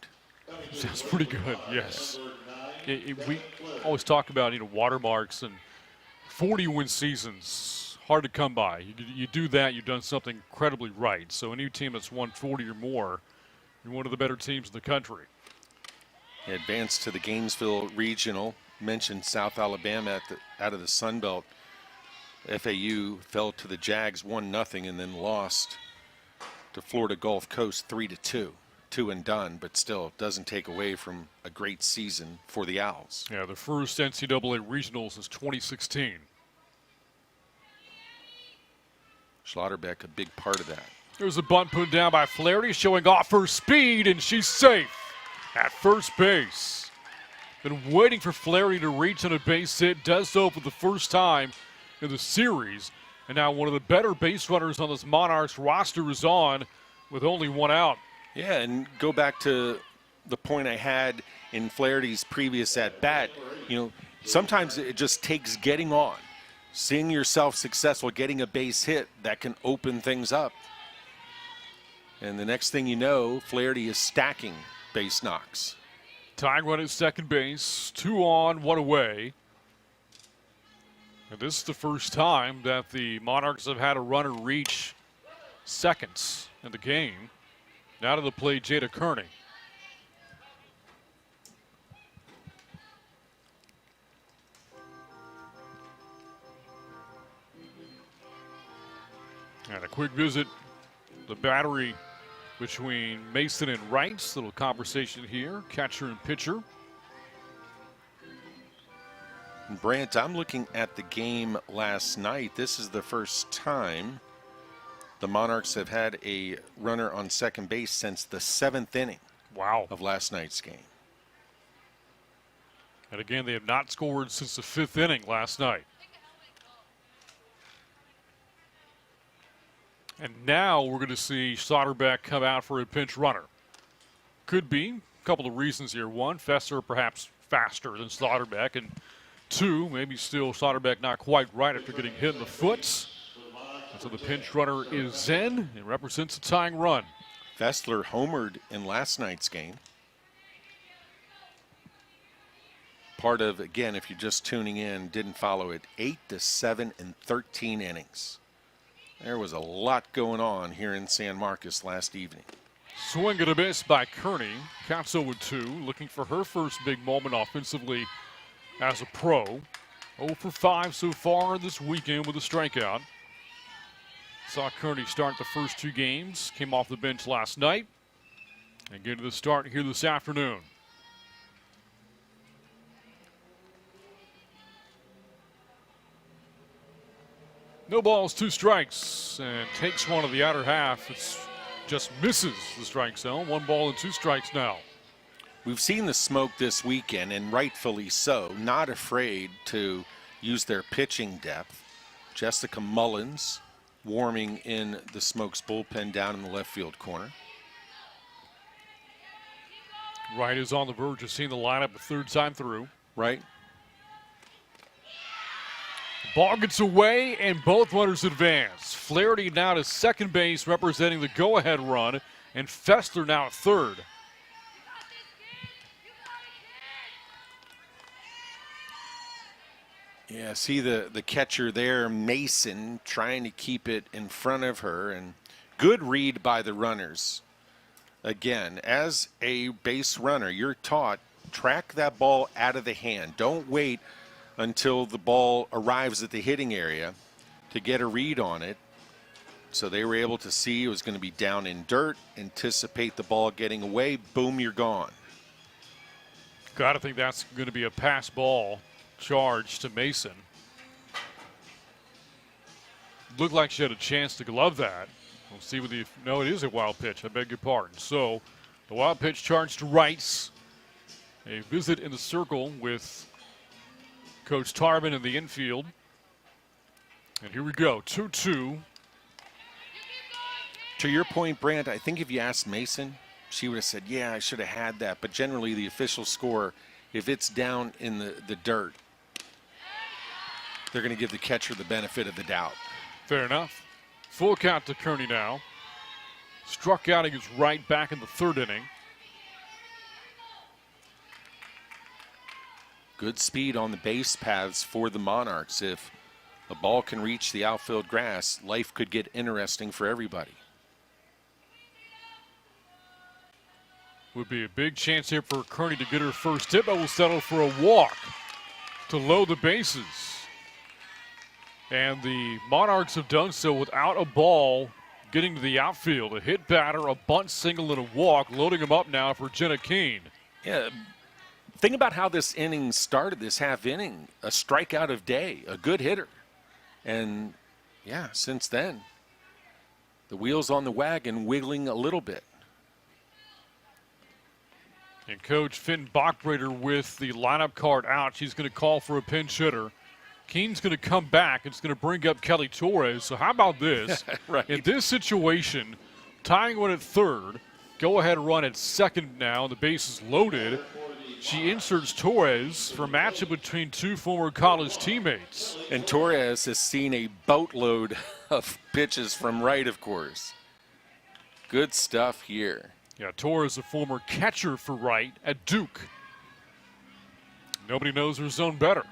Sounds pretty good, yes. We always talk about, watermarks and 40-win seasons. Hard to come by. You do that, you've done something incredibly right. So any team that's won 40 or more, you're one of the better teams in the country. Advanced to the Gainesville Regional. Mentioned South Alabama out of the Sun Belt. FAU fell to the Jags 1-0 and then lost to Florida Gulf Coast 3-2. 2 and done, but still doesn't take away from a great season for the Owls. Yeah, the first NCAA regional since 2016. Schlotterbeck, a big part of that. There's a bunt put down by Flaherty, showing off her speed, and she's safe at first base. Been waiting for Flaherty to reach on a base hit, does so for the first time in the series, and now one of the better base runners on this Monarchs roster is on with only one out. Yeah, and go back to the point I had in Flaherty's previous at-bat. Sometimes it just takes getting on, seeing yourself successful, getting a base hit that can open things up. And the next thing you know, Flaherty is stacking base knocks. Tying run at second base, 2 on, 1 away. And this is the first time that the Monarchs have had a runner reach seconds in the game. Now to the plate, Jada Kearney. And a quick visit, the battery between Mason and Wrights. Little conversation here, catcher and pitcher. Brant, I'm looking at the game last night. This is the first time the Monarchs have had a runner on second base since the 7th inning of last night's game. And again, they have not scored since the 5th inning last night. And now we're going to see Slaughterbeck come out for a pinch runner. Could be a couple of reasons here. One, Fester perhaps faster than Slaughterbeck. And 2, maybe still Slaughterbeck not quite right after getting hit in the foot. So the pinch runner is in and represents a tying run. Fessler homered in last night's game. Part of, again, if you're just tuning in, didn't follow it, 8-7 in 13 innings. There was a lot going on here in San Marcos last evening. Swing and a miss by Kearney. Counts 0-2, looking for her first big moment offensively as a pro. 0 for 5 so far this weekend with a strikeout. Saw Kearney start the first 2 games. Came off the bench last night. And get to the start here this afternoon. No balls, 2 strikes. And takes one of the outer half. It's just misses the strike zone. 1 ball and 2 strikes now. We've seen the Smoke this weekend, and rightfully so. Not afraid to use their pitching depth. Jessica Mullins warming in the Smokes bullpen down in the left field corner. Wright is on the verge of seeing the lineup a 3rd time through. Right. Ball gets away and both runners advance. Flaherty now to second base representing the go-ahead run, and Fessler now at 3rd. Yeah, see the catcher there, Mason, trying to keep it in front of her, and good read by the runners. Again, as a base runner, you're taught, track that ball out of the hand. Don't wait until the ball arrives at the hitting area to get a read on it. So they were able to see it was going to be down in dirt, anticipate the ball getting away, boom, you're gone. Got to think that's going to be a pass ball charge to Mason. Looked like she had a chance to glove that. We'll see what no, it is a wild pitch. I beg your pardon. So the wild pitch charge to Rice. A visit in the circle with Coach Tarvin in the infield. And here we go, 2-2. To your point, Brant, I think if you asked Mason, she would have said, yeah, I should have had that. But generally the official score, if it's down in the dirt, they're going to give the catcher the benefit of the doubt. Fair enough. Full count to Kearney now. Struck out against right back in the third inning. Good speed on the base paths for the Monarchs. If a ball can reach the outfield grass, life could get interesting for everybody. Would be a big chance here for Kearney to get her first hit, but will settle for a walk to load the bases. And the Monarchs have done so without a ball getting to the outfield. A hit batter, a bunt single, and a walk, loading them up now for Jenna Keene. Yeah, think about how this inning started, this half inning. A strikeout of day, a good hitter. And, yeah, since then, the wheels on the wagon wiggling a little bit. And Coach Finn Bachbrader with the lineup card out. She's going to call for a pinch hitter. Keene's going to come back. It's going to bring up Kelly Torres. So how about this? Right. In this situation, tying one at third, go-ahead run at second now. The base is loaded. She inserts Torres for a matchup between two former college teammates. And Torres has seen a boatload of pitches from right, of course. Good stuff here. Yeah, Torres, a former catcher for right at Duke. Nobody knows her zone better.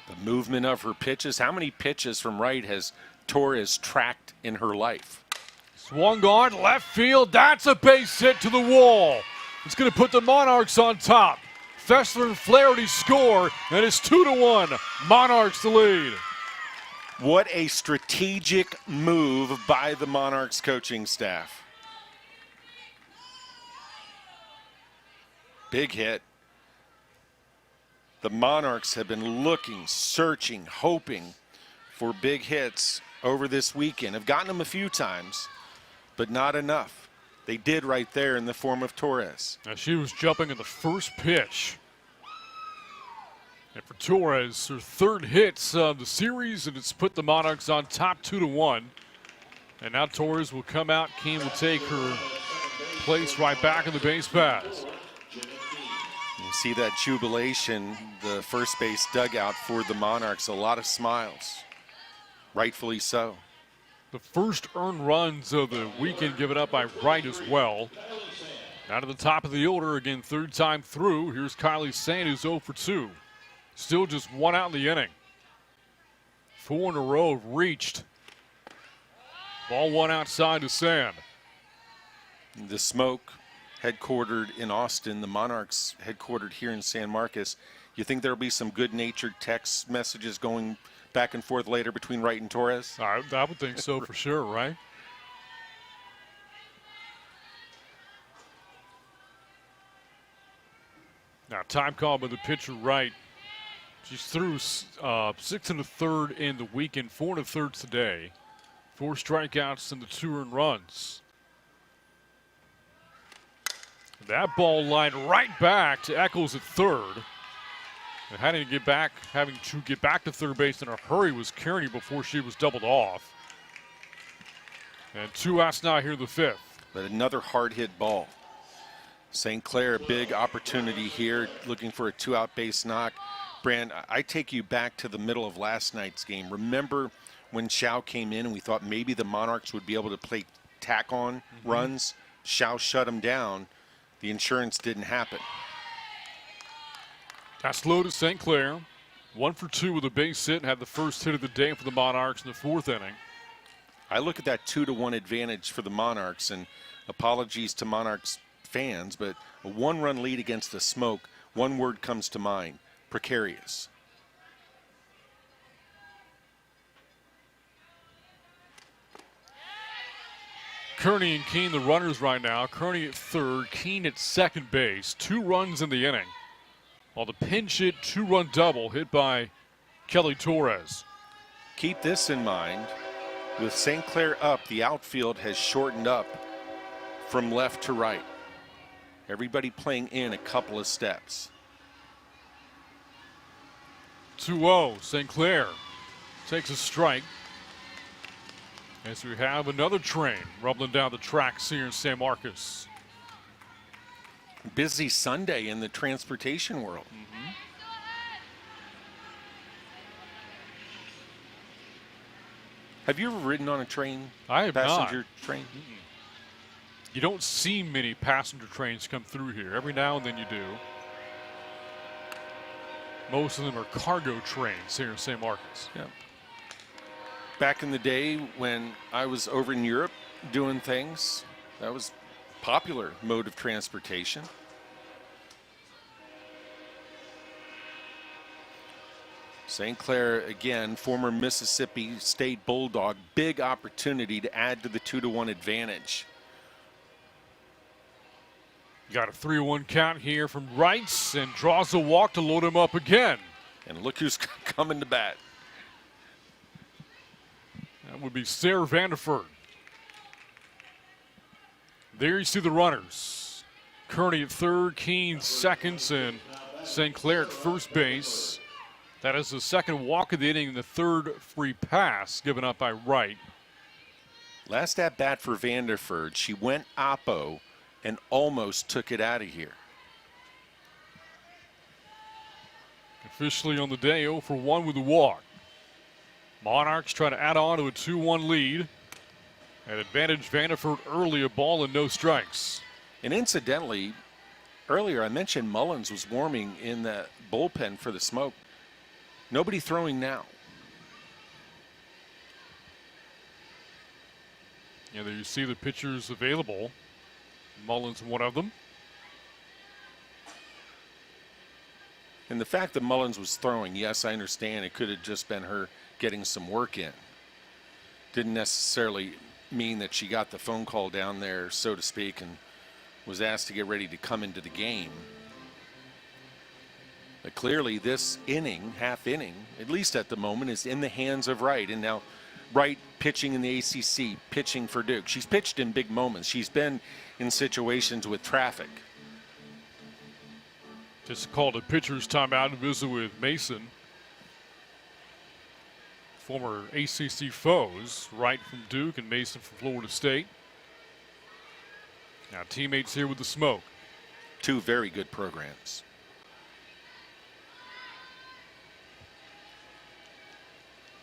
The movement of her pitches. How many pitches from right has Torres tracked in her life? Swung on, left field. That's a base hit to the wall. It's going to put the Monarchs on top. Fessler and Flaherty score, and it's 2-1. Monarchs the lead. What a strategic move by the Monarchs coaching staff. Big hit. The Monarchs have been looking, searching, hoping for big hits over this weekend. Have gotten them a few times, but not enough. They did right there in the form of Torres. Now she was jumping in the first pitch. And for Torres, her third hits of the series, and it's put the Monarchs on top 2-1. And now Torres will come out. Keene will take her place right back in the base paths. You see that jubilation, the first base dugout for the Monarchs. A lot of smiles, rightfully so. The first earned runs of the weekend given up by Wright as well. Out of the top of the order again, third time through. Here's Kylie Sand, who's 0 for 2. Still just one out in the inning. 4 in a row have reached. Ball one outside to Sand. The Smoke headquartered in Austin, the Monarchs headquartered here in San Marcos. You think there'll be some good-natured text messages going back and forth later between Wright and Torres? I would think so for sure, right? Now time call by the pitcher Wright. She's through 6 1/3 in the weekend, 4 1/3 today. 4 strikeouts and the 2 earned runs. That ball lined right back to Eccles at third. And having to get back to third base in a hurry was Kearney before she was doubled off. And 2 outs now here in the fifth. But another hard hit ball. St. Clair, a big opportunity here, looking for a 2-out base knock. Brand, I take you back to the middle of last night's game. Remember when Shao came in and we thought maybe the Monarchs would be able to play tack-on runs? Shao shut him down. The insurance didn't happen. That's low to St. Clair. 1 for 2 with a base hit and had the first hit of the day for the Monarchs in the 4th inning. I look at that 2-1 advantage for the Monarchs, and apologies to Monarchs fans, but a 1-run lead against the Smoke, one word comes to mind: precarious. Kearney and Keene, the runners right now. Kearney at third, Keene at second base. 2 runs in the inning. While the pinch hit 2-run double hit by Kelly Torres. Keep this in mind. With St. Clair up, the outfield has shortened up from left to right. Everybody playing in a couple of steps. 2-0, St. Clair takes a strike. As we have another train rumbling down the tracks here in San Marcos. Busy Sunday in the transportation world. Have you ever ridden on a train? I have not. Passenger train? You don't see many passenger trains come through here. Every now and then you do. Most of them are cargo trains here in San Marcos. Yeah. Back in the day when I was over in Europe doing things, that was popular mode of transportation. St. Clair, again, former Mississippi State Bulldog, big opportunity to add to the 2-1 advantage. Got a 3-1 count here from Wrights and draws a walk to load him up again. And look who's coming to bat. That would be Sarah Vanderford. There you see the runners. Kearney at third, Keene seconds, and St. Clair at first base. That is the second walk of the inning and the third free pass given up by Wright. Last at bat for Vanderford, she went oppo and almost took it out of here. Officially on the day, 0 for 1 with a walk. Monarchs try to add on to a 2-1 lead. At advantage Vanderford early, a ball and no strikes. And incidentally, earlier I mentioned Mullins was warming in the bullpen for the Smoke. Nobody throwing now. Yeah, there you see the pitchers available. Mullins, one of them. And the fact that Mullins was throwing, yes, I understand it could have just been her getting some work in. Didn't necessarily mean that she got the phone call down there, so to speak, and was asked to get ready to come into the game. But clearly this inning, half inning, at least at the moment, is in the hands of Wright. And now Wright pitching in the ACC, pitching for Duke. She's pitched in big moments. She's been in situations with traffic. Just called a pitcher's timeout to visit with Mason. Former ACC foes, Wright from Duke and Mason from Florida State. Now teammates here with the Smoke. Two very good programs.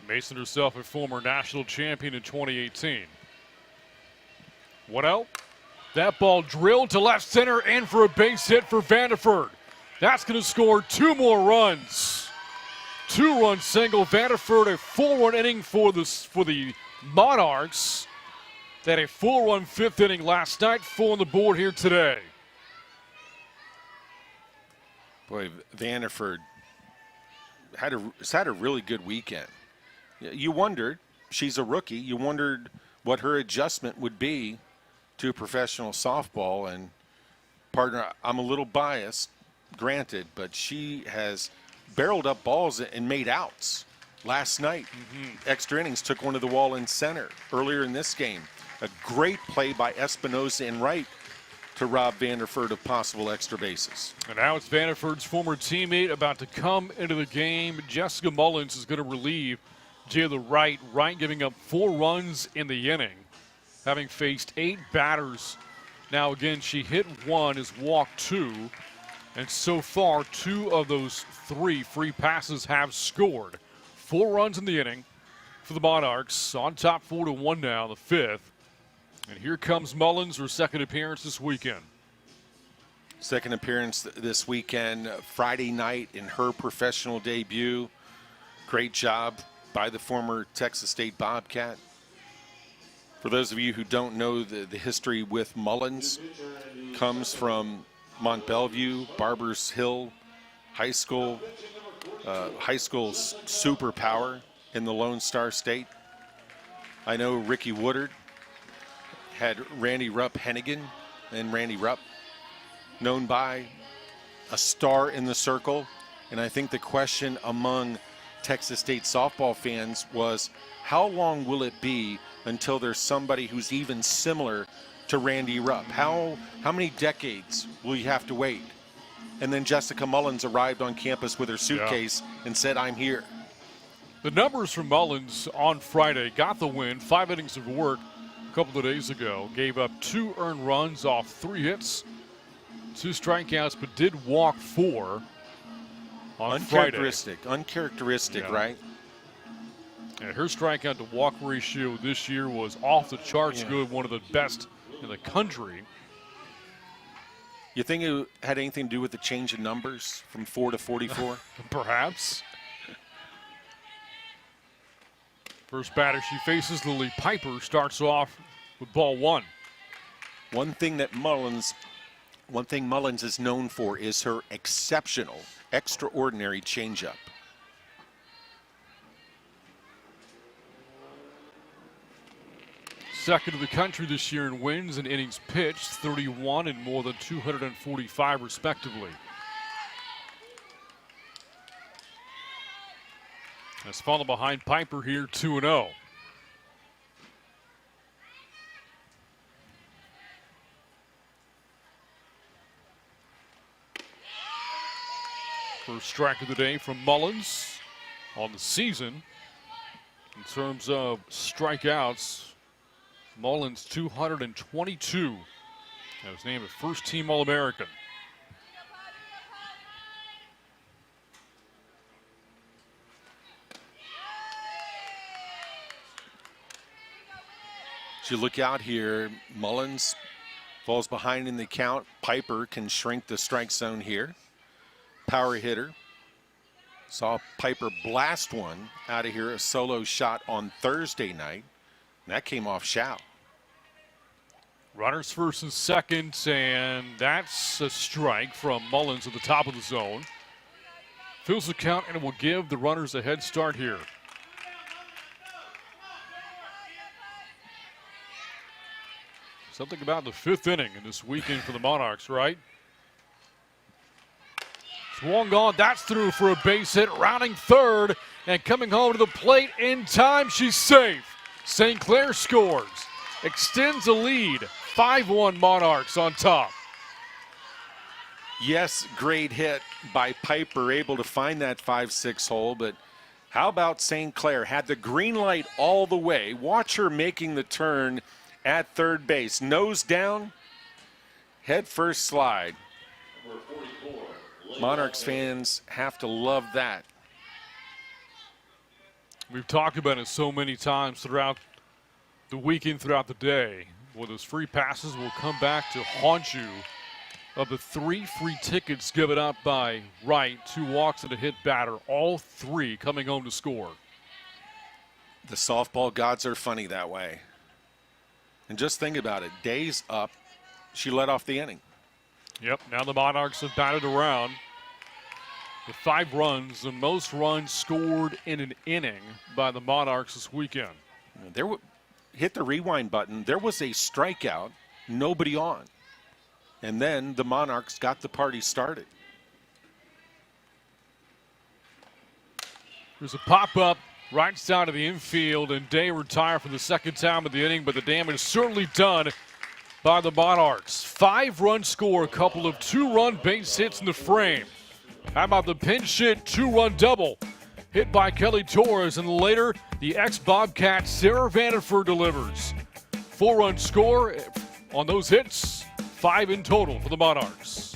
Mason herself a former national champion in 2018. 1-0. That ball drilled to left center and for a base hit for Vanderford. That's going to score 2 more runs. 2-run single. Vanderford a full run inning for the Monarchs. They had a full run 5th inning last night, 4 on the board here today. Boy, Vanderford has had a really good weekend. You wondered, she's a rookie, you wondered what her adjustment would be to professional softball. And partner, I'm a little biased, granted, but she has barreled up balls and made outs. Last night, extra innings, took one to the wall in center. Earlier in this game, a great play by Espinosa and Wright to rob Vanderford of possible extra bases. And now it's Vanderford's former teammate about to come into the game. Jessica Mullins is going to relieve Jayla Wright. Wright giving up 4 runs in the inning, having faced 8 batters. Now again, she hit 1, has walked 2, and so far 2 of those 3 free passes have scored. 4 runs in the inning for the Monarchs, on top 4-1 now, the 5th. And here comes Mullins, her second appearance this weekend. Second appearance this weekend, Friday night in her professional debut. Great job by the former Texas State Bobcat. For those of you who don't know the history with Mullins, comes from Mont Bellevue, Barbers Hill High School, high school's superpower in the Lone Star State. I know Ricky Woodard had Randy Rupp Hennigan, and Randy Rupp, known by a star in the circle. And I think the question among Texas State softball fans was, how long will it be until there's somebody who's even similar to to Randy Rupp? How many decades will you have to wait? And then Jessica Mullins arrived on campus with her suitcase and said, I'm here. The numbers from Mullins on Friday got the win. 5 innings of work a couple of days ago. Gave up 2 earned runs off 3 hits, 2 strikeouts, but did walk 4 on Friday. Uncharacteristic, right? Yeah, her strikeout to walk ratio this year was off the charts good, one of the best in the country. You think it had anything to do with the change in numbers from 4 to 44? Perhaps. First batter she faces, Lily Piper, starts off with ball 1. One thing Mullins is known for is her exceptional, extraordinary changeup. Second in the country this year in wins and innings pitched, 31 and more than 245 respectively. Has fallen behind Piper here, 2-0. First strike of the day from Mullins on the season. In terms of strikeouts, Mullins 222. That was named a first-team All-American. As you look out here, Mullins falls behind in the count. Piper can shrink the strike zone here. Power hitter. Saw Piper blast one out of here, a solo shot on Thursday night. And that came off Shao. Runners first and second, and that's a strike from Mullins at the top of the zone. Fills the count, and it will give the runners a head start here. Something about the 5th inning in this weekend for the Monarchs, right? Swung on, that's through for a base hit, rounding third, and coming home to the plate in time, she's safe. St. Clair scores, extends the lead, 5-1 Monarchs on top. Yes, great hit by Piper, able to find that 5-6 hole, but how about St. Clair? Had the green light all the way. Watch her making the turn at third base. Nose down, head first slide. Monarchs fans have to love that. We've talked about it so many times throughout the weekend, throughout the day. Well, those free passes will come back to haunt you. Of the 3 free tickets given up by Wright, 2 walks and a hit batter, all 3 coming home to score. The softball gods are funny that way. And just think about it. Days up, she led off the inning. Yep, now the Monarchs have batted around with 5 runs, the most runs scored in an inning by the Monarchs this weekend. Hit the rewind button. There was a strikeout, nobody on. And then the Monarchs got the party started. There's a pop-up right side of the infield, and Day retired for the second time of the inning, but the damage is certainly done by the Monarchs. 5-run score, a couple of 2-run base hits in the frame. How about the pinch hit 2-run double hit by Kelly Torres, and later the ex-Bobcat Sarah Vanderford delivers. 4-run score on those hits, 5 in total for the Monarchs.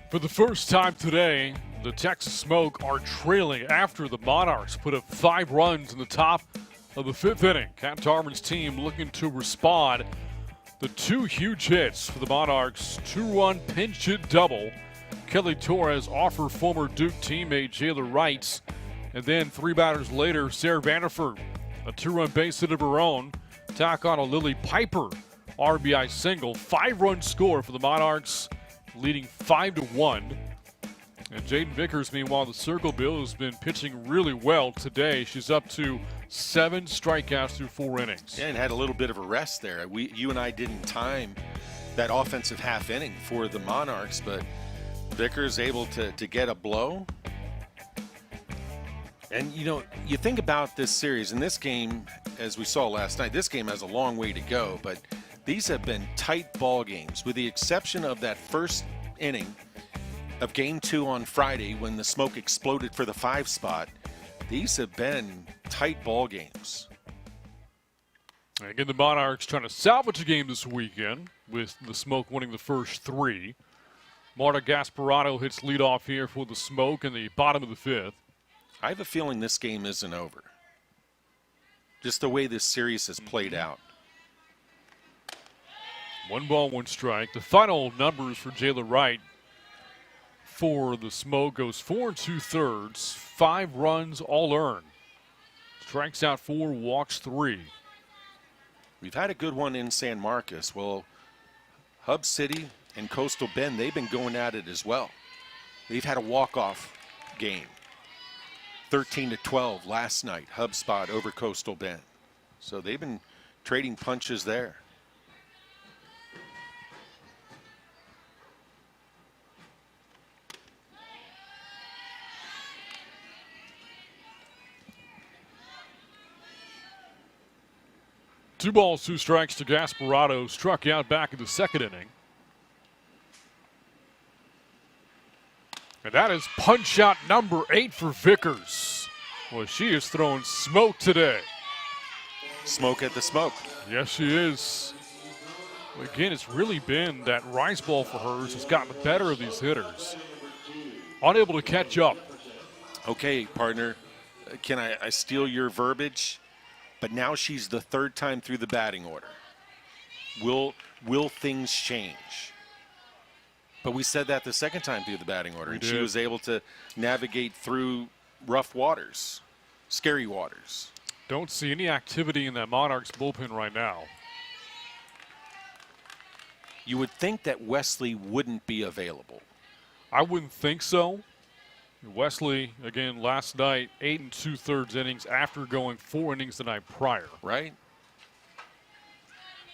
For the first time today, the Texas Smoke are trailing after the Monarchs put up 5 runs in the top of the 5th inning. Cat Tarman's team looking to respond. The 2 huge hits for the Monarchs, 2-run pinch hit double. Kelly Torres off her former Duke teammate Jayla Wrights. And then 3 batters later, Sarah Vanderford, a 2-run base hit of her own. Tack on a Lily Piper RBI single. 5-run score for the Monarchs, leading 5-1. And Jaden Vickers, meanwhile, the Circle Bill, has been pitching really well today. She's up to 7 strikeouts through 4 innings. Yeah, and had a little bit of a rest there. You and I didn't time that offensive half inning for the Monarchs, but Vickers able to get a blow. And, you know, you think about this series, and this game, as we saw last night, this game has a long way to go, but these have been tight ball games, with the exception of that first inning of Game 2 on Friday when the Smoke exploded for the 5 spot. These have been tight ball games. And again, the Monarchs trying to salvage a game this weekend, with the Smoke winning the first 3. Marta Gasparado hits leadoff here for the Smoke in the bottom of the 5th. I have a feeling this game isn't over. Just the way this series has played out. 1 ball, 1 strike. The final numbers for Jayla Wright for the Smoke goes 4 2/3, 5 runs all earned. Strikes out 4, walks 3. We've had a good one in San Marcos. Well, Hub City and Coastal Bend, they've been going at it as well. They've had a walk-off game. 13-12 last night, HubSpot over Coastal Bend. So they've been trading punches there. Two balls, 2 strikes to Gasparado. Struck out back in the 2nd inning. And that is punch out number 8 for Vickers. Well, she is throwing smoke today. Smoke at the Smoke. Yes, she is. Again, it's really been that rice ball for hers has gotten the better of these hitters. Unable to catch up. Okay, partner, can I steal your verbiage? But now she's the 3rd time through the batting order. Will things change? But we said that the 2nd time through the batting order, and she was able to navigate through rough waters, scary waters. Don't see any activity in that Monarchs bullpen right now. You would think that Wesley wouldn't be available. I wouldn't think so. Wesley, again, last night, 8 2/3 innings after going 4 innings the night prior. Right?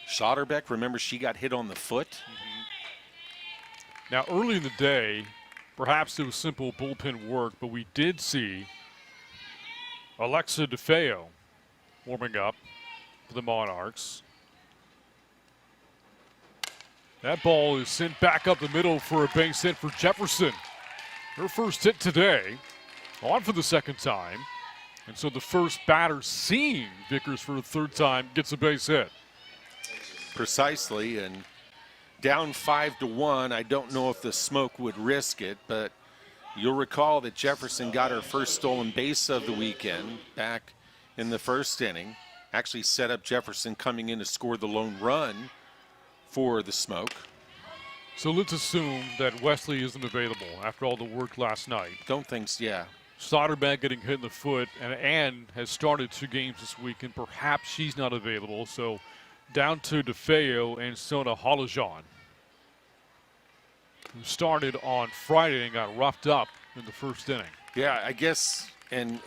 Schotterbeck, remember she got hit on the foot? Now, early in the day, perhaps it was simple bullpen work, but we did see Alexa DeFeo warming up for the Monarchs. That ball is sent back up the middle for a base hit for Jefferson. Her first hit today, on for the 2nd time. And so the first batter seeing Vickers for the 3rd time gets a base hit. Precisely, and down 5-1. I don't know if the Smoke would risk it, but you'll recall that Jefferson got her first stolen base of the weekend back in the 1st inning. Actually set up Jefferson coming in to score the lone run for the Smoke. So let's assume that Wesley isn't available after all the work last night. Don't think so, yeah. Soderberg getting hit in the foot, and has started 2 games this week, and perhaps she's not available. So down to DeFeo and Sona Halajan, who started on Friday and got roughed up in the 1st inning. Yeah, I guess, and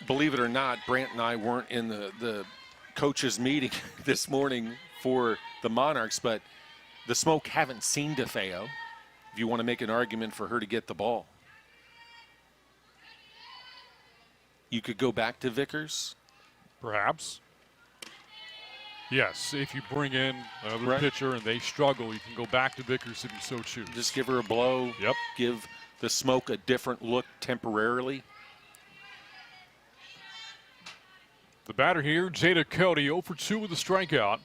believe it or not, Brant and I weren't in the coaches meeting this morning for the Monarchs, but the Smoke haven't seen DeFeo, if you want to make an argument for her to get the ball. You could go back to Vickers. Perhaps. Yes, if you bring in another pitcher and they struggle, you can go back to Vickers if you so choose. Just give her a blow. Yep. Give the Smoke a different look temporarily. The batter here, Jada Cody, 0 for 2 with a strikeout.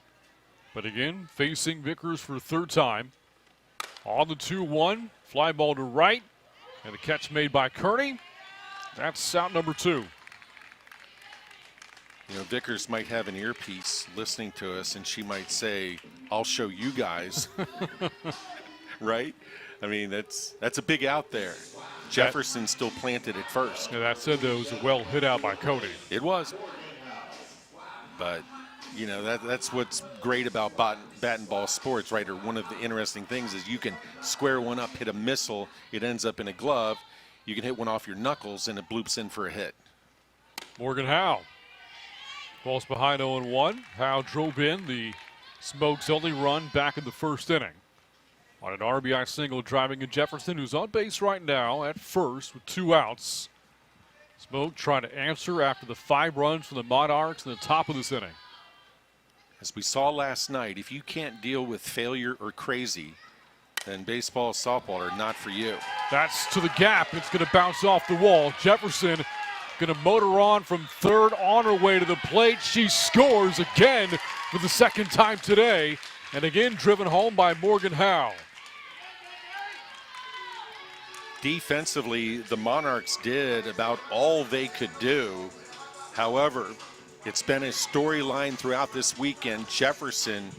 But again, facing Vickers for the 3rd time. On the 2-1, fly ball to right, and the catch made by Kearney. That's out number 2. You know, Vickers might have an earpiece listening to us, and she might say, "I'll show you guys." Right? I mean, that's a big out there. Jefferson still planted at first. Yeah, that said, though, it was a well hit out by Cody. It was. But, you know, that's what's great about bat and ball sports, right? Or one of the interesting things is you can square one up, hit a missile, it ends up in a glove. You can hit one off your knuckles, and it bloops in for a hit. Morgan Howe. Ball's behind 0-1. Howe drove in the Smokes' only run back in the first inning. On an RBI single, driving in Jefferson, who's on base right now at first with 2 outs. Smoke trying to answer after the 5 runs from the Monarchs in the top of this inning. As we saw last night, if you can't deal with failure or crazy, then baseball, softball are not for you. That's to the gap. It's going to bounce off the wall. Jefferson going to motor on from third on her way to the plate. She scores again for the second time today, and again driven home by Morgan Howe. Defensively, the Monarchs did about all they could do. However, it's been a storyline throughout this weekend. Jefferson,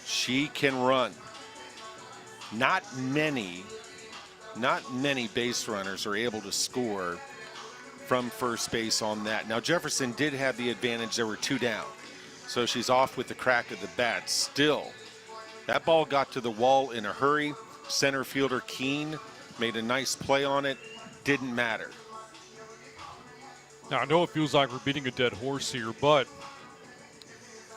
she can run. Not many base runners are able to score from first base on that. Now, Jefferson did have the advantage. There were 2 down. So she's off with the crack of the bat. Still, that ball got to the wall in a hurry. Center fielder Keene made a nice play on it. Didn't matter. Now, I know it feels like we're beating a dead horse here, but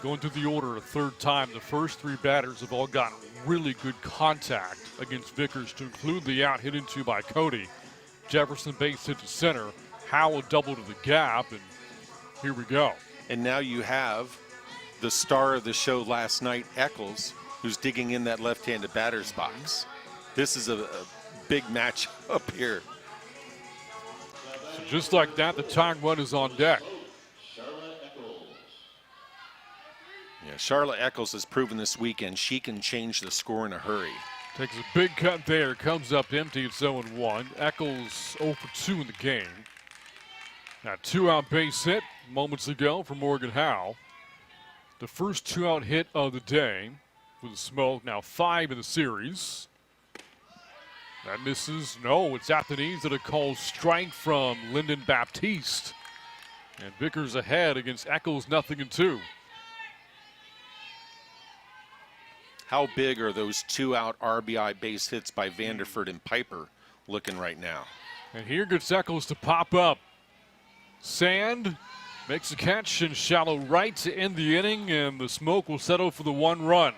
going through the order a third time, the first 3 batters have all gotten really good contact against Vickers, to include the out hit into by Cody. Jefferson base hit to center. Howell double to the gap, and here we go. And now you have the star of the show last night, Eccles, who's digging in that left-handed batter's box. This is a big match up here. So just like that, the tying run is on deck. Yeah, Charlotte Eccles has proven this weekend she can change the score in a hurry. Takes a big cut there, comes up empty, it's 0-1. Eccles 0 for 2 in the game. Now 2-out base hit moments ago for Morgan Howe. The first 2-out hit of the day for the Smoke, now 5 in the series. That misses, no, it's at the knees that a called strike from Lyndon Baptiste. And Vickers ahead against Eccles, 0-2. How big are those 2-out RBI base hits by Vanderford and Piper looking right now? And here gets Eccles to pop up. Sand makes a catch in shallow right to end the inning, and the Smoke will settle for the 1 run.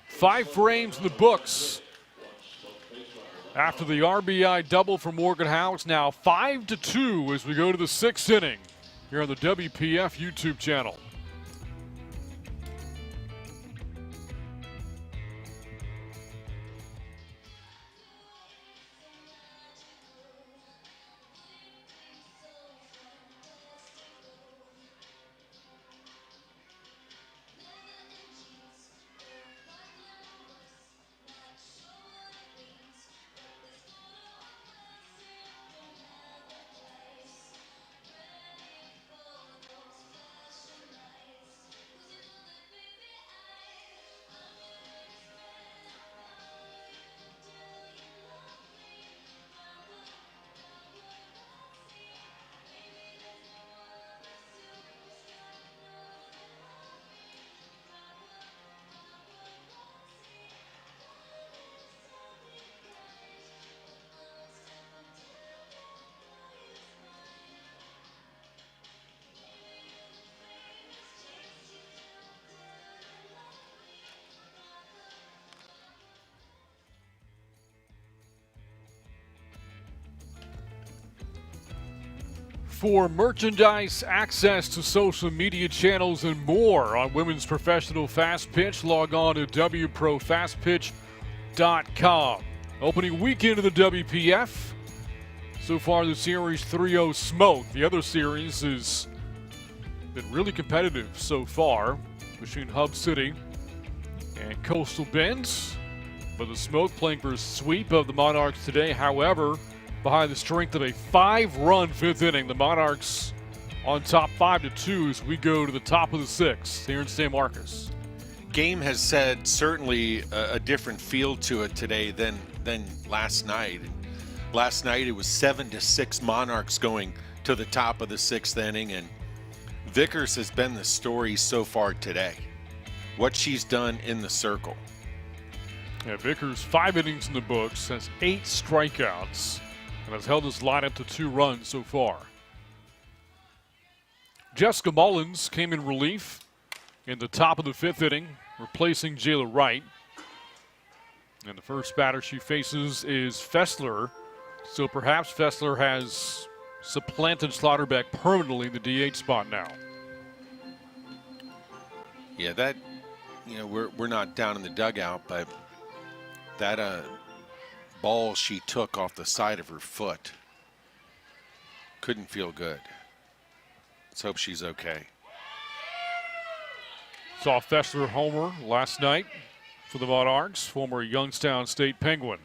5 frames in the books. After the RBI double for Morgan Howe, it's now 5-2 as we go to the 6th inning here on the WPF YouTube channel. For merchandise, access to social media channels, and more on women's professional fast pitch, log on to WProFastPitch.com. Opening weekend of the WPF. So far, the series 3-0 Smoke. The other series has been really competitive so far between Hub City and Coastal Bend. But the Smoke playing for a sweep of the Monarchs today. However, behind the strength of a 5-run fifth inning, the Monarchs on top 5-2 as we go to the top of the sixth here in San Marcos. Game has said certainly a different feel to it today than last night. Last night it was 7-6 Monarchs going to the top of the sixth inning, and Vickers has been the story so far today. What she's done in the circle. Yeah, Vickers 5 innings in the books, has 8 strikeouts, and has held his lineup to 2 runs so far. Jessica Mullins came in relief in the top of the 5th inning, replacing Jayla Wright. And the first batter she faces is Fessler. So perhaps Fessler has supplanted Slaughterbeck permanently in the DH spot now. Yeah, that, we're not down in the dugout, but that ball she took off the side of her foot couldn't feel good. Let's hope she's okay. Saw Fessler homer last night for the Monarchs, former Youngstown State Penguin.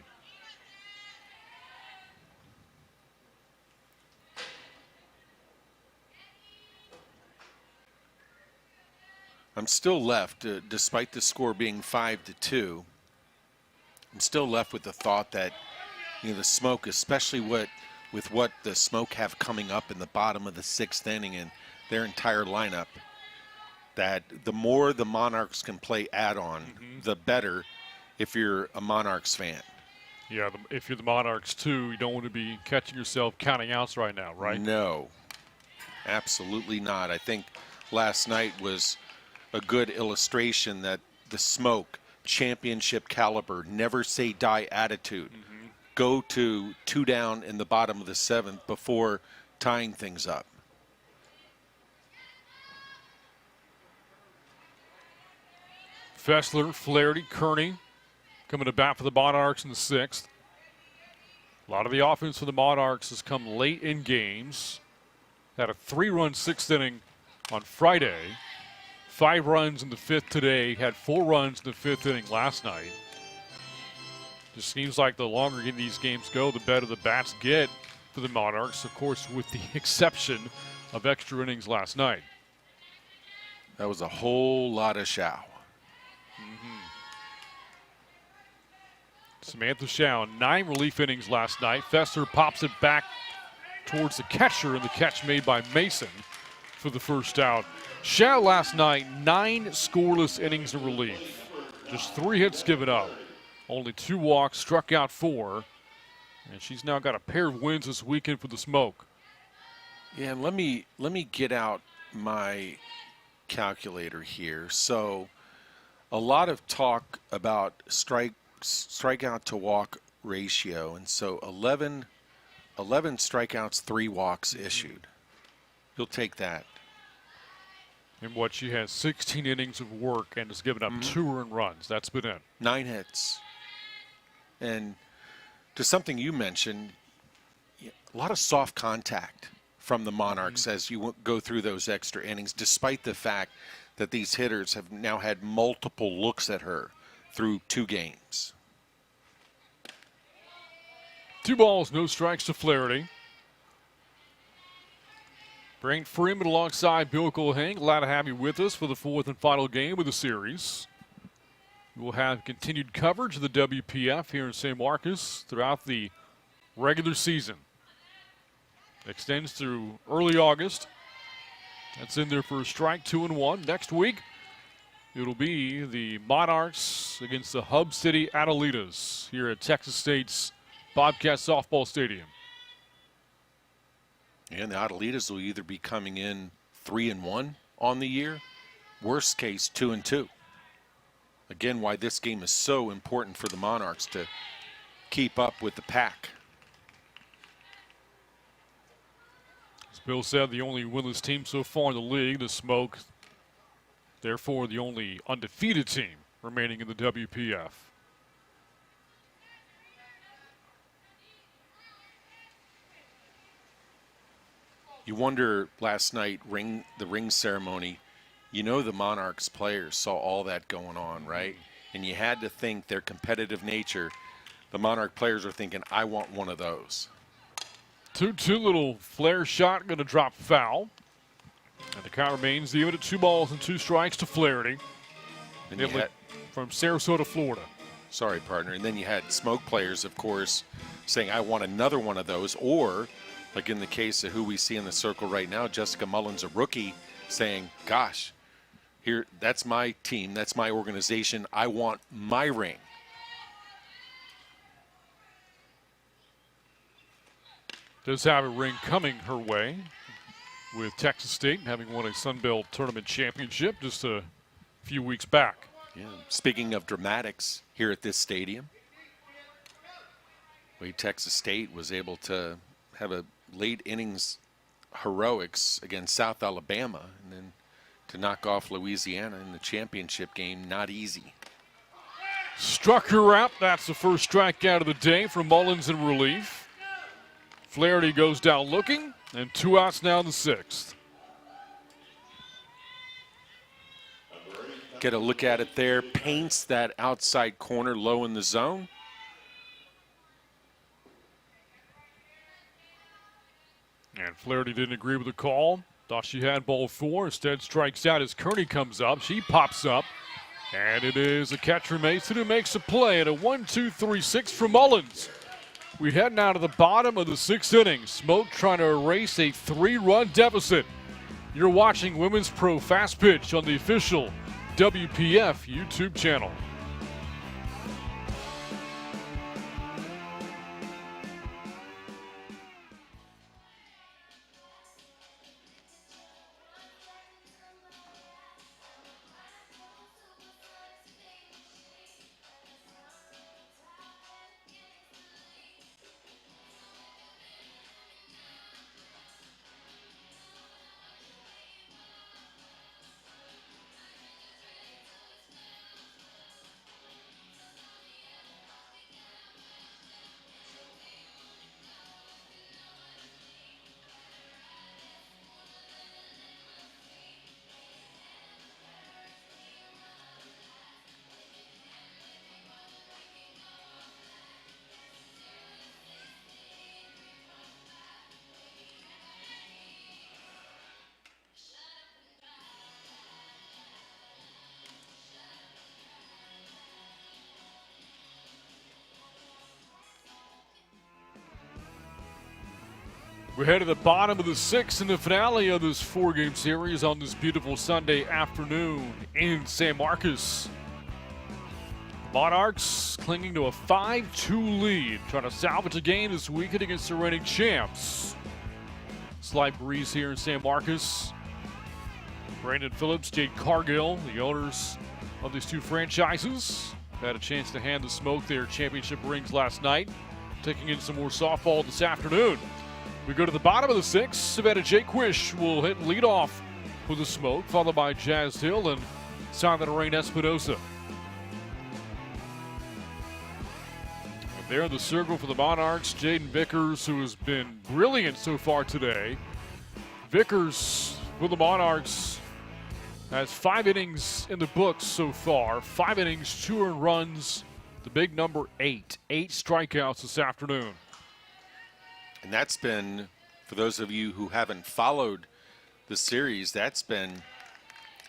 I'm still left, despite the score being 5-2, I'm still left with the thought that, the Smoke, especially with what the Smoke have coming up in the bottom of the 6th inning and their entire lineup, that the more the Monarchs can play add-on, the better if you're a Monarchs fan. Yeah, if you're the Monarchs too, you don't want to be catching yourself counting outs right now, right? No, absolutely not. I think last night was a good illustration that the Smoke, championship caliber, never say die attitude, go to 2 down in the bottom of the 7th before tying things up. Fessler, Flaherty, Kearney coming to bat for the Monarchs in the 6th. A lot of the offense for the Monarchs has come late in games. Had a 3-run 6th inning on Friday. 5 runs in the 5th today. Had 4 runs in the 5th inning last night. Just seems like the longer these games go, the better the bats get for the Monarchs, of course, with the exception of extra innings last night. That was a whole lot of Shao. Samantha Shao, 9 relief innings last night. Fessler pops it back towards the catcher, and the catch made by Mason for the first out. Shao last night, 9 scoreless innings in relief. Just 3 hits given up. Only 2 walks, struck out 4. And she's now got a pair of wins this weekend for the Smoke. Yeah, and let me get out my calculator here. So a lot of talk about strikeout to walk ratio, and so 11 strikeouts, 3 walks issued. You'll take that. And what she has 16 innings of work and has given up 2 earned runs. That's been it. 9 hits. And to something you mentioned, a lot of soft contact from the Monarchs as you go through those extra innings, despite the fact that these hitters have now had multiple looks at her through 2 games. 2 balls, no strikes to Flaherty. Brent Freeman alongside Bill Colhane. Glad to have you with us for the 4th and final game of the series. We'll have continued coverage of the WPF here in San Marcos throughout the regular season. Extends through early August. That's in there for a strike, 2-1. Next week, it'll be the Monarchs against the Hub City Adelitas here at Texas State's Bobcat Softball Stadium. And the Adelitas will either be coming in 3-1 on the year, worst case 2-2. Again, why this game is so important for the Monarchs to keep up with the pack. As Bill said, the only winless team so far in the league, the Smoke, therefore the only undefeated team remaining in the WPF. You wonder last night, the ring ceremony, the Monarchs players saw all that going on, right? and you had to think their competitive nature. The Monarch players are thinking, I want one of those. 2-2 little flare shot, going to drop foul. And the count remains even at 2 balls and 2 strikes to Flaherty. And you had, from Sarasota, Florida. sorry, partner. And then you had Smoke players, of course, saying, I want another one of those. Or, like in the case of who we see in the circle right now, Jessica Mullins, a rookie, saying, gosh, here, that's my team, that's my organization, I want my ring. Does have a ring coming her way with Texas State having won a Sun Belt Tournament championship just a few weeks back. Yeah. Speaking of dramatics here at this stadium, Texas State was able to have a late innings heroics against South Alabama, and then to knock off Louisiana in the championship game, not easy. Struck her out. That's the first strikeout of the day from Mullins in relief. Flaherty goes down looking, and 2 outs now in the 6th. Get a look at it there. Paints that outside corner low in the zone. And Flaherty didn't agree with the call. Thought she had ball 4. Instead strikes out as Kearney comes up. She pops up. And it is a catcher Mason who makes a play at a 1-2-3-6 for Mullins. We head now to the bottom of the 6th inning. Smoke trying to erase a 3-run deficit. You're watching Women's Pro Fast Pitch on the official WPF YouTube channel. We head to the bottom of the 6th in the finale of this 4-game series on this beautiful Sunday afternoon in San Marcos. Monarchs clinging to a 5-2 lead, trying to salvage a game this weekend against the reigning champs. Slight breeze here in San Marcos. Brandon Phillips, Jade Cargill, the owners of these two franchises, had a chance to hand the Smoke their championship rings last night, taking in some more softball this afternoon. We go to the bottom of the 6th. Savannah Jaquish will hit leadoff for the Smoke, followed by Jazz Hill and Silent Rain Espinosa. And there in the circle for the Monarchs, Jaden Vickers, who has been brilliant so far today. Vickers for the Monarchs has 5 innings in the books so far. 5 innings, 2 earned runs. The big number 8. 8 strikeouts this afternoon. And that's been, for those of you who haven't followed the series, that's been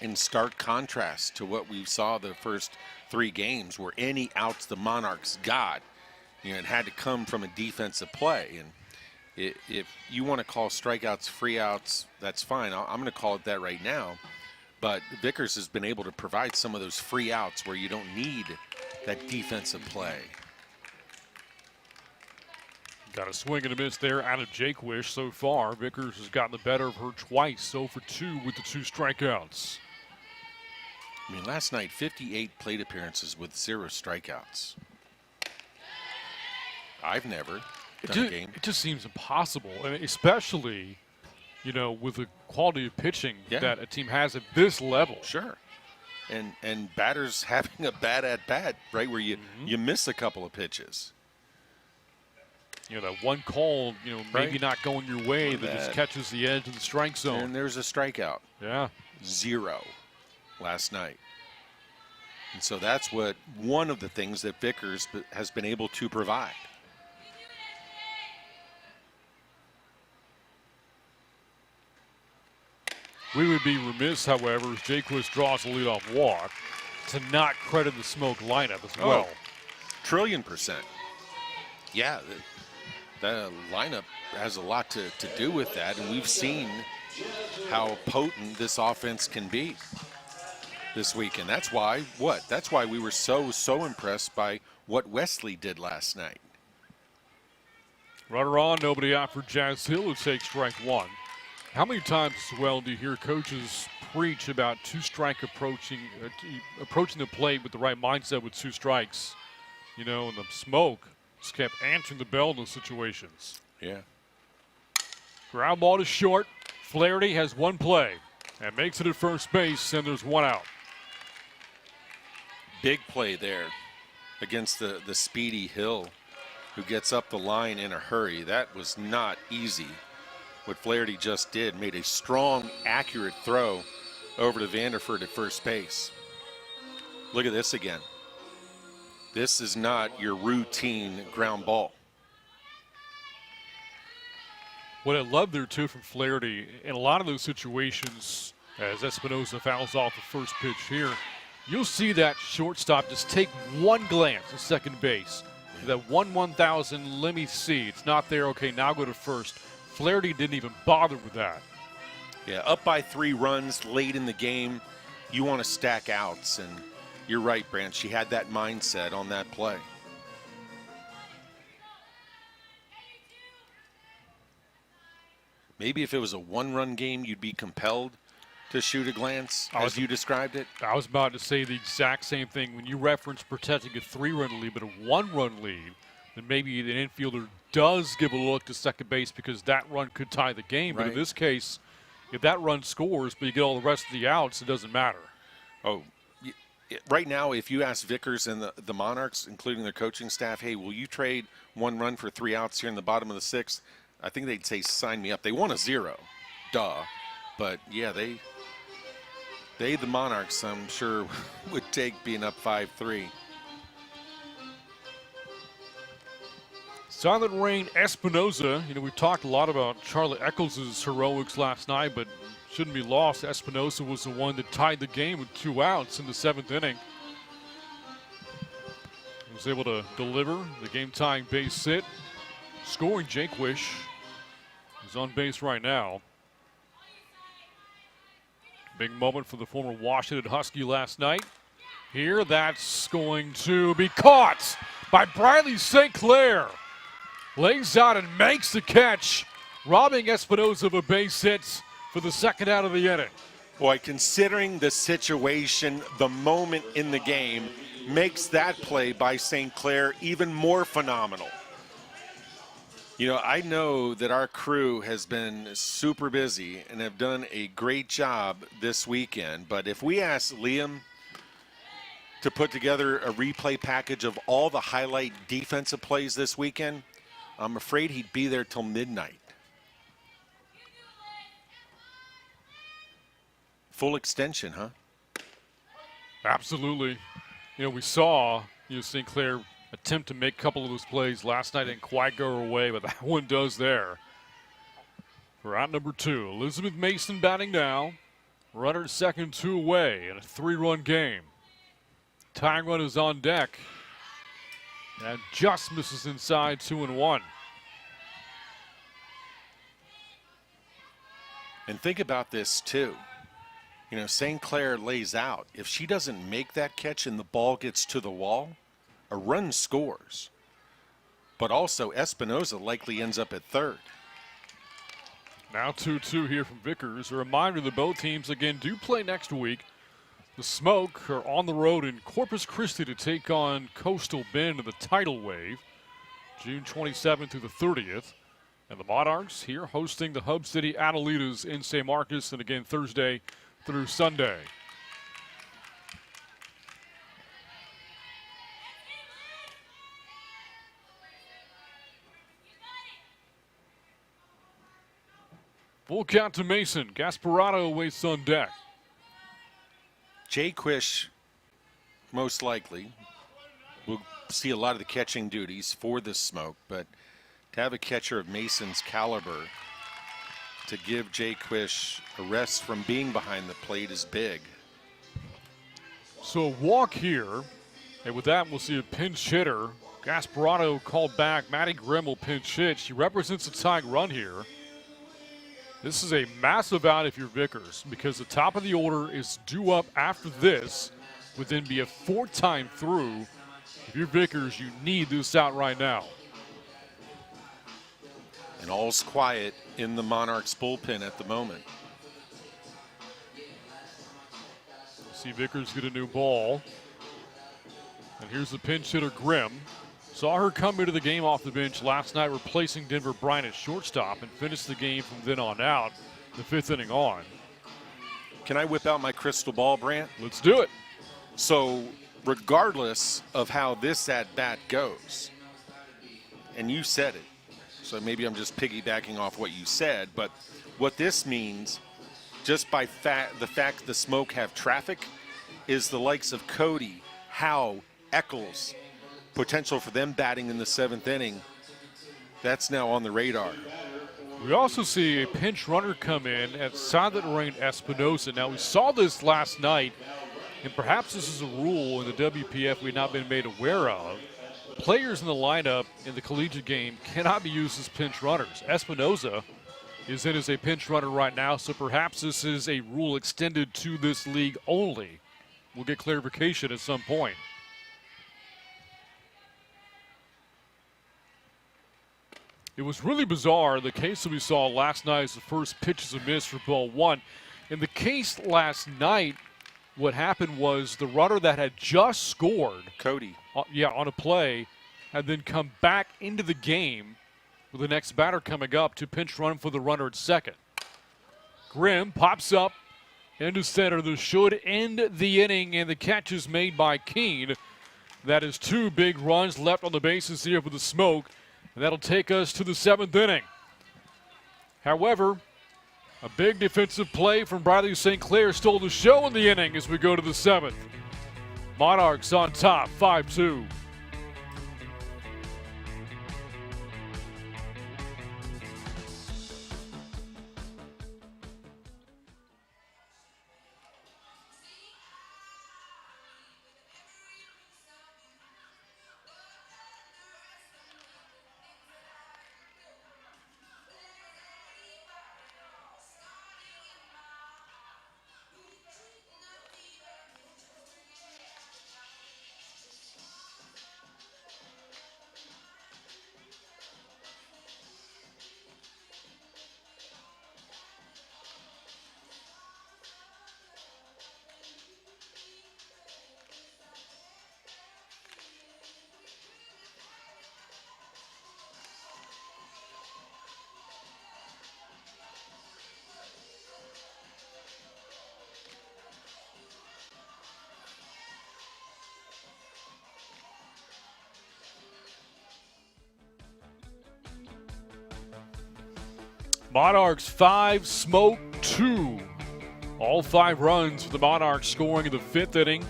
in stark contrast to what we saw the first 3 games, where any outs the Monarchs got, it had to come from a defensive play. And if you want to call strikeouts free outs, that's fine. I'm going to call it that right now. But Vickers has been able to provide some of those free outs where you don't need that defensive play. Got a swing and a miss there out of Jaquish so far. Vickers has gotten the better of her twice, 0 for 2 with the 2 strikeouts. I mean, last night, 58 plate appearances with 0 strikeouts. I've never done a game. It just seems impossible, and especially, with the quality of pitching that a team has at this level. Sure. And batters having a bad at-bat, right, where you miss a couple of pitches. That one call, maybe not going your way, that just catches the edge of the strike zone. And there's a strikeout. Yeah. 0 last night. And so that's one of the things that Vickers has been able to provide. We would be remiss, however, as Jaquist draws a leadoff walk, to not credit the Smoke lineup as well. Trillion%. Yeah, the lineup has a lot to do with that, and we've seen how potent this offense can be this weekend. That's why we were so impressed by what Wesley did last night. Runner on, nobody out for Jazz Hill, who takes strike one. How many times as well do you hear coaches preach about two-strike approaching the plate with the right mindset with two strikes? You know, and the Smoke just kept answering the bell in those situations. Yeah. Ground ball to short. Flaherty has one play and makes it at first base, and there's one out. Big play there against the speedy Hill, who gets up the line in a hurry. That was not easy. What Flaherty just did, made a strong, accurate throw over to Vanderford at first base. Look at this again. This is not your routine ground ball. What I love there, too, from Flaherty, in a lot of those situations, as Espinosa fouls off the first pitch here, you'll see that shortstop just take one glance at second base. Yeah. That 1/1000, let me see. It's not there. Okay, now go to first. Flaherty didn't even bother with that. Yeah, up by 3 runs late in the game, you want to stack outs, and you're right, Brant. She had that mindset on that play. Maybe if it was a 1-run game, you'd be compelled to shoot a glance, as you described it. I was about to say the exact same thing. When you reference protecting a 3-run lead, but a 1-run lead, then maybe the infielder does give a look to second base because that run could tie the game. Right. But in this case, if that run scores, but you get all the rest of the outs, it doesn't matter. Oh, right now, if you ask Vickers and the Monarchs, including their coaching staff, hey, will you trade 1 run for 3 outs here in the bottom of the 6th? I think they'd say, sign me up. They want a 0, duh. But, yeah, the Monarchs, I'm sure, would take being up 5-3. Silent Rain Espinosa. You know, we talked a lot about Charlie Eccles' heroics last night, but shouldn't be lost. Espinosa was the one that tied the game with 2 outs in the 7th inning. He was able to deliver the game-tying base hit. Scoring Jaquist is on base right now. Big moment for the former Washington Husky last night. Here, that's going to be caught by Briley St. Clair. Lays out and makes the catch, robbing Espinosa of a base hit for the 2nd out of the inning. Boy, considering the situation, the moment in the game, makes that play by St. Clair even more phenomenal. You know, I know that our crew has been super busy and have done a great job this weekend, but if we ask Liam to put together a replay package of all the highlight defensive plays this weekend, I'm afraid he'd be there till midnight. Full extension, huh? Absolutely. You know, we saw St. Clair attempt to make a couple of those plays last night, didn't quite go her way, but that one does there. We're out number 2. Elizabeth Mason batting now. Runner at second, 2 away in a 3-run game. Tying run is on deck. And just misses inside, 2-1. And think about this, too. You know, St. Clair lays out. If she doesn't make that catch and the ball gets to the wall, a run scores. But also, Espinosa likely ends up at third. Now 2-2 here from Vickers. A reminder that both teams, again, do play next week. The Smoke are on the road in Corpus Christi to take on Coastal Bend in the Tidal Wave, June 27th through the 30th. And the Monarchs here hosting the Hub City Adelitas in St. Marcus, and again Thursday through Sunday. Full count to Mason. Gasparotto waits on deck. Jaquist most likely. We'll see a lot of the catching duties for this Smoke, but to have a catcher of Mason's caliber to give Jay Quish a rest from being behind the plate is big. So a walk here, and with that we'll see a pinch hitter. Gasparotto called back. Maddie Grimm will pinch hit. She represents a tying run here. This is a massive out if you're Vickers, because the top of the order is due up after this, would then be a 4th time through. If you're Vickers, you need this out right now. And all's quiet in the Monarchs bullpen at the moment. See Vickers get a new ball. And here's the pinch hitter, Grimm. Saw her come into the game off the bench last night, replacing Denver Bryant at shortstop, and finished the game from then on out, the 5th inning on. Can I whip out my crystal ball, Brant? Let's do it. So regardless of how this at-bat goes, and you said it, so maybe I'm just piggybacking off what you said, but what this means, just by the fact the Smoke have traffic, is the likes of Cody, Howe, Eccles, potential for them batting in the 7th inning, that's now on the radar. We also see a pinch runner come in at Silent Rain Espinosa. Now, we saw this last night, and perhaps this is a rule in the WPF we've not been made aware of. Players in the lineup in the collegiate game cannot be used as pinch runners. Espinosa is in as a pinch runner right now, so perhaps this is a rule extended to this league only. We'll get clarification at some point. It was really bizarre. The case that we saw last night is the first pitch is a miss for ball 1. In the case last night, what happened was the runner that had just scored, Cody. on a play, had then come back into the game with the next batter coming up to pinch run for the runner at second. Grimm pops up into center. This should end the inning, and the catch is made by Keene. That is 2 big runs left on the bases here for the Smoke, and that'll take us to the 7th inning. However, a big defensive play from Bradley St. Clair stole the show in the inning as we go to the 7th. Monarchs on top, 5-2. Monarchs 5, Smoke 2. All 5 runs for the Monarchs scoring in the 5th inning.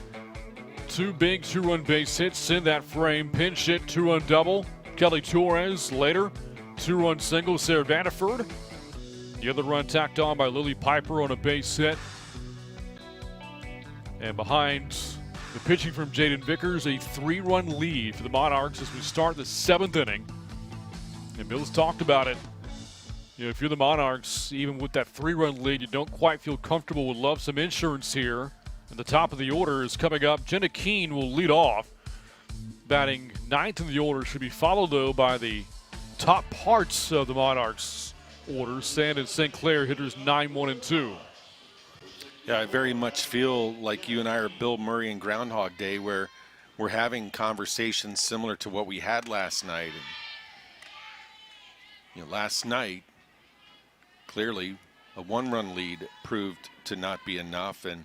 2 big 2-run base hits in that frame. Pinch hit, 2-run double. Kelly Torres later. 2-run single, Sarah Vanderford. The other run tacked on by Lily Piper on a base hit. And behind the pitching from Jaden Vickers, a 3-run lead for the Monarchs as we start the 7th inning. And Bill's talked about it. You know, if you're the Monarchs, even with that 3-run lead, you don't quite feel comfortable. Would love some insurance here. And the top of the order is coming up. Jenna Keene will lead off. Batting 9th in the order, should be followed, though, by the top parts of the Monarchs order. Sand and St. Clair hitters 9, 1, and 2. Yeah, I very much feel like you and I are Bill Murray and Groundhog Day, where we're having conversations similar to what we had last night. And, you know, last night, clearly, a 1-run lead proved to not be enough, and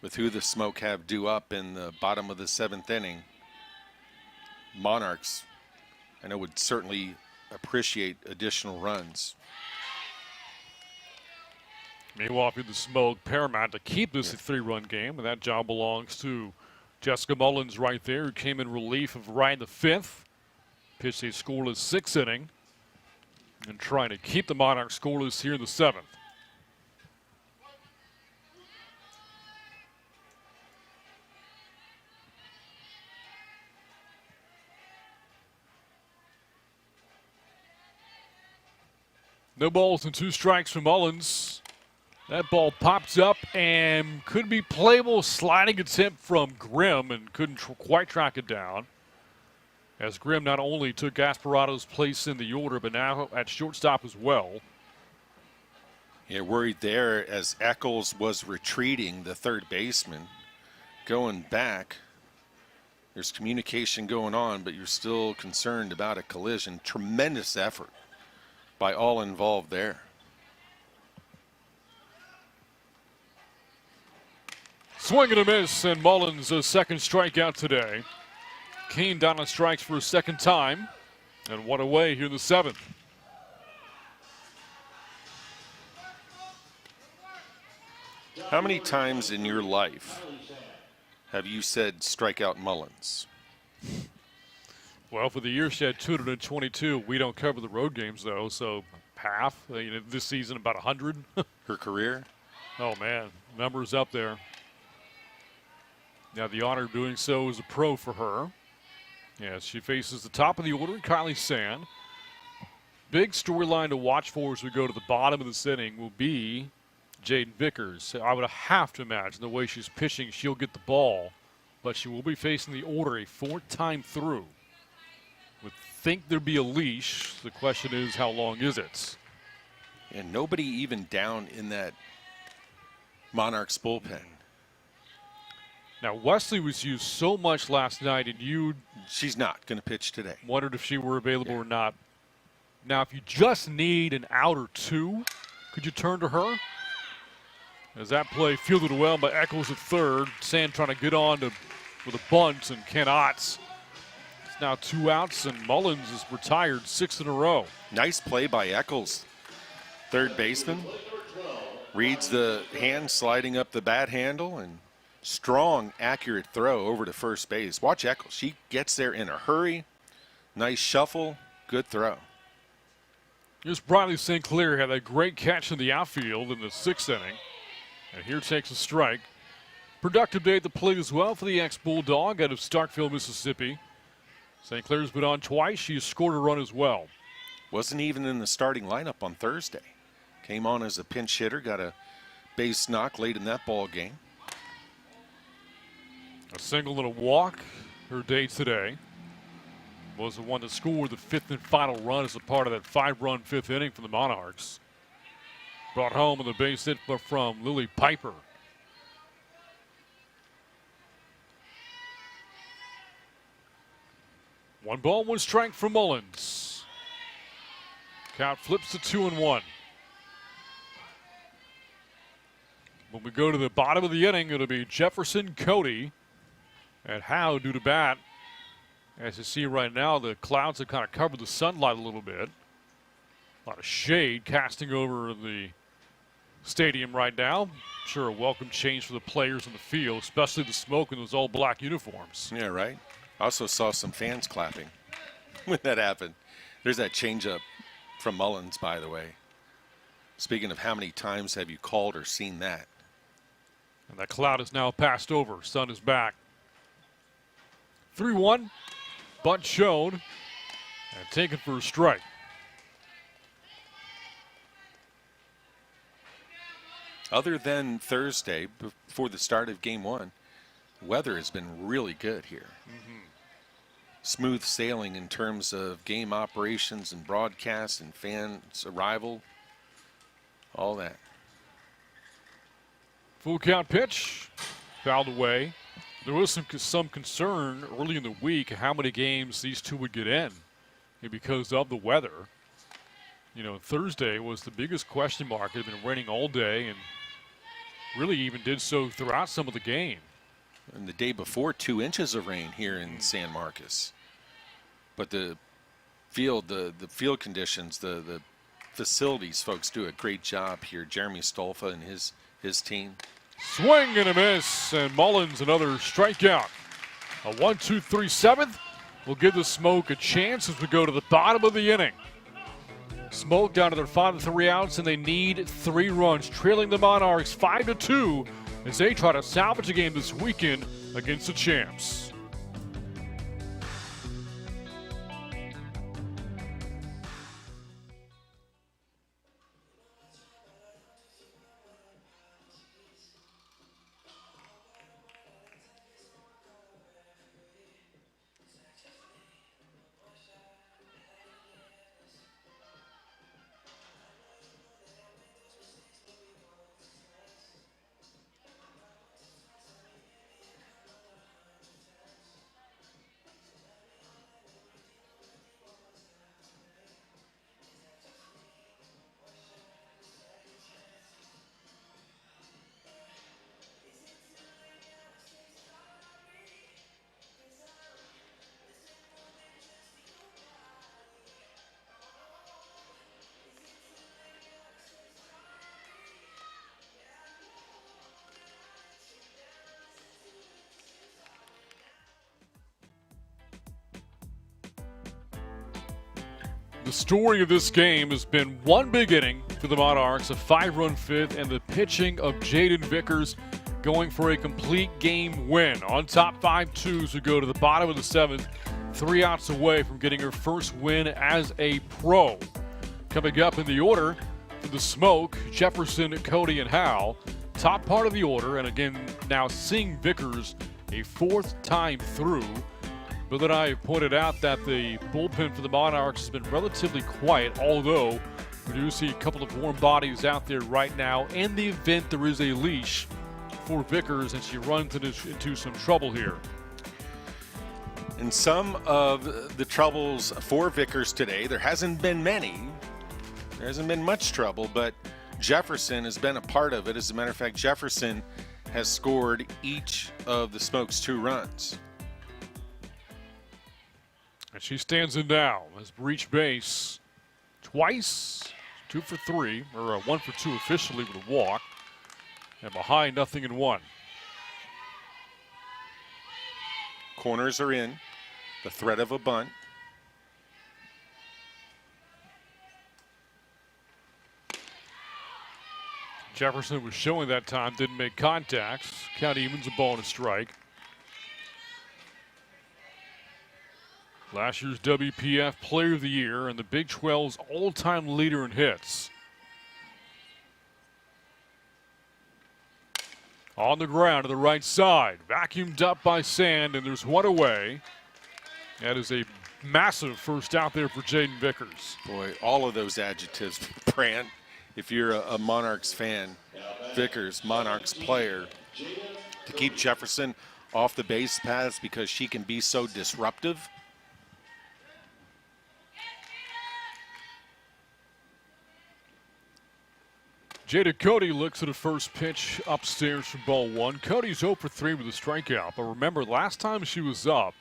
with who the Smoke have due up in the bottom of the 7th inning, Monarchs, I know, would certainly appreciate additional runs. Meanwhile, for the Smoke, paramount to keep this a 3-run game, and that job belongs to Jessica Mullins right there, who came in relief of Ryan the fifth. Pitched a scoreless sixth inning. And trying to keep the Monarchs scoreless here in the seventh. No balls and 2 strikes for Mullins. That ball pops up and could be playable. Sliding attempt from Grimm and couldn't quite track it down. As Grimm not only took Gasparado's place in the order, but now at shortstop as well. Yeah, worried there as Eccles was retreating, the third baseman. Going back. There's communication going on, but you're still concerned about a collision. Tremendous effort by all involved there. Swing and a miss, and Mullins a second strikeout today. Keane down on strikes for a second time, and one away here in the seventh. How many times in your life have you said strikeout Mullins? Well, for the year she had 222. We don't cover the road games though, so half. This season about 100. Her career? Oh man, numbers up there. Now the honor of doing so is a pro for her. Yes, she faces the top of the order, Kylie Sand. Big storyline to watch for as we go to the bottom of this inning will be Jaden Vickers. I would have to imagine the way she's pitching, she'll get the ball, but she will be facing the order a 4th time through. Would think there'd be a leash. The question is, how long is it? And nobody even down in that Monarchs bullpen. Now, Wesley was used so much last night, and you She's not going to pitch today. wondered if she were available or not. Now, if you just need an out or two, could you turn to her? As that play fielded well by Eccles at third. Sand trying to get on with a bunt and cannot. It's now 2 outs, and Mullins is retired 6 in a row. Nice play by Eccles. Third baseman. Reads the hand sliding up the bat handle, and strong, accurate throw over to first base. Watch Eccles. She gets there in a hurry. Nice shuffle. Good throw. Here's Briley St. Clair. Had that great catch in the outfield in the 6th inning. And here takes a strike. Productive day at the plate as well for the ex-Bulldog out of Starkville, Mississippi. St. Clair's been on twice. She has scored a run as well. Wasn't even in the starting lineup on Thursday. Came on as a pinch hitter. Got a base knock late in that ball game. A single and a walk. Her day today was the one that scored the 5th and final run as a part of that 5-run 5th inning for the Monarchs. Brought home on the base hit from Lily Piper. One ball, 1 strike for Mullins. Count flips to 2-1. When we go to the bottom of the inning, it'll be Jefferson, Cody, and Howe due to bat. As you see right now, the clouds have kind of covered the sunlight a little bit. A lot of shade casting over the stadium right now. Sure, a welcome change for the players in the field, especially the smoke in those all black uniforms. Yeah, right. I also saw some fans clapping when that happened. There's that changeup from Mullins, by the way. Speaking of how many times have you called or seen that? And that cloud is now passed over. Sun is back. 3-1. Bunt shown. And taken for a strike. Other than Thursday, before the start of Game 1, weather has been really good here. Smooth sailing in terms of game operations and broadcast and fans' arrival, all that. Full count pitch. Fouled away. There was some concern early in the week how many games these two would get in because of the weather. You know, Thursday was the biggest question mark. It had been raining all day and really even did so throughout some of the game. And the day before, 2 inches of rain here in San Marcos. But the field, the field conditions, the facilities folks do a great job here. Jeremy Stolfa and his team. Swing and a miss, and Mullins another strikeout. A 1-2-3 seventh will give the Smoke a chance as we go to the bottom of the inning. Smoke down to their final 3 outs, and they need 3 runs, trailing the Monarchs 5-2 as they try to salvage a game this weekend against the champs. The story of this game has been one big inning for the Monarchs, a 5-run fifth, and the pitching of Jaden Vickers going for a complete game win. On top 5-2s who go to the bottom of the 7th, 3 outs away from getting her first win as a pro. Coming up in the order for the Smoke, Jefferson, Cody, and Howe. Top part of the order, and again now seeing Vickers a 4th time through. Bill and I have pointed out that the bullpen for the Monarchs has been relatively quiet, although we do see a couple of warm bodies out there right now. In the event there is a leash for Vickers and she runs into some trouble here. And some of the troubles for Vickers today, there hasn't been many. There hasn't been much trouble, but Jefferson has been a part of it. As a matter of fact, Jefferson has scored each of the Smoke's 2 runs. And she stands in now, has reached base twice, 2 for 3, or 1 for 2 officially with a walk, and behind 0-1. Corners are in, the threat of a bunt. Jefferson was showing that time, didn't make contacts. Count evens, a ball and a strike. Last year's WPF Player of the Year and the Big 12's all-time leader in hits. On the ground to the right side, vacuumed up by Sand, and there's 1 away. That is a massive first out there for Jaden Vickers. Boy, all of those adjectives, Brant, if you're a Monarchs fan. Vickers, Monarchs player. To keep Jefferson off the base paths because she can be so disruptive. Jada Cody looks at a first pitch upstairs from ball 1. Cody's 0 for 3 with a strikeout. But remember, last time she was up,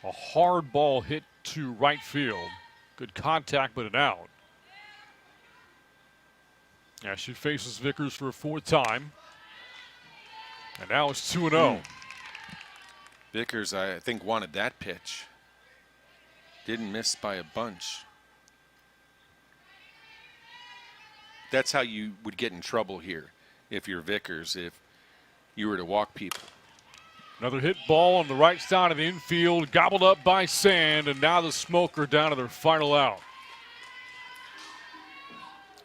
a hard ball hit to right field. Good contact, but an out. Now she faces Vickers for a 4th time. And now it's 2-0. Vickers, I think, wanted that pitch. Didn't miss by a bunch. That's how you would get in trouble here if you're Vickers, if you were to walk people. Another hit ball on the right side of the infield, gobbled up by Sand, and now the Smoke are down to their final out.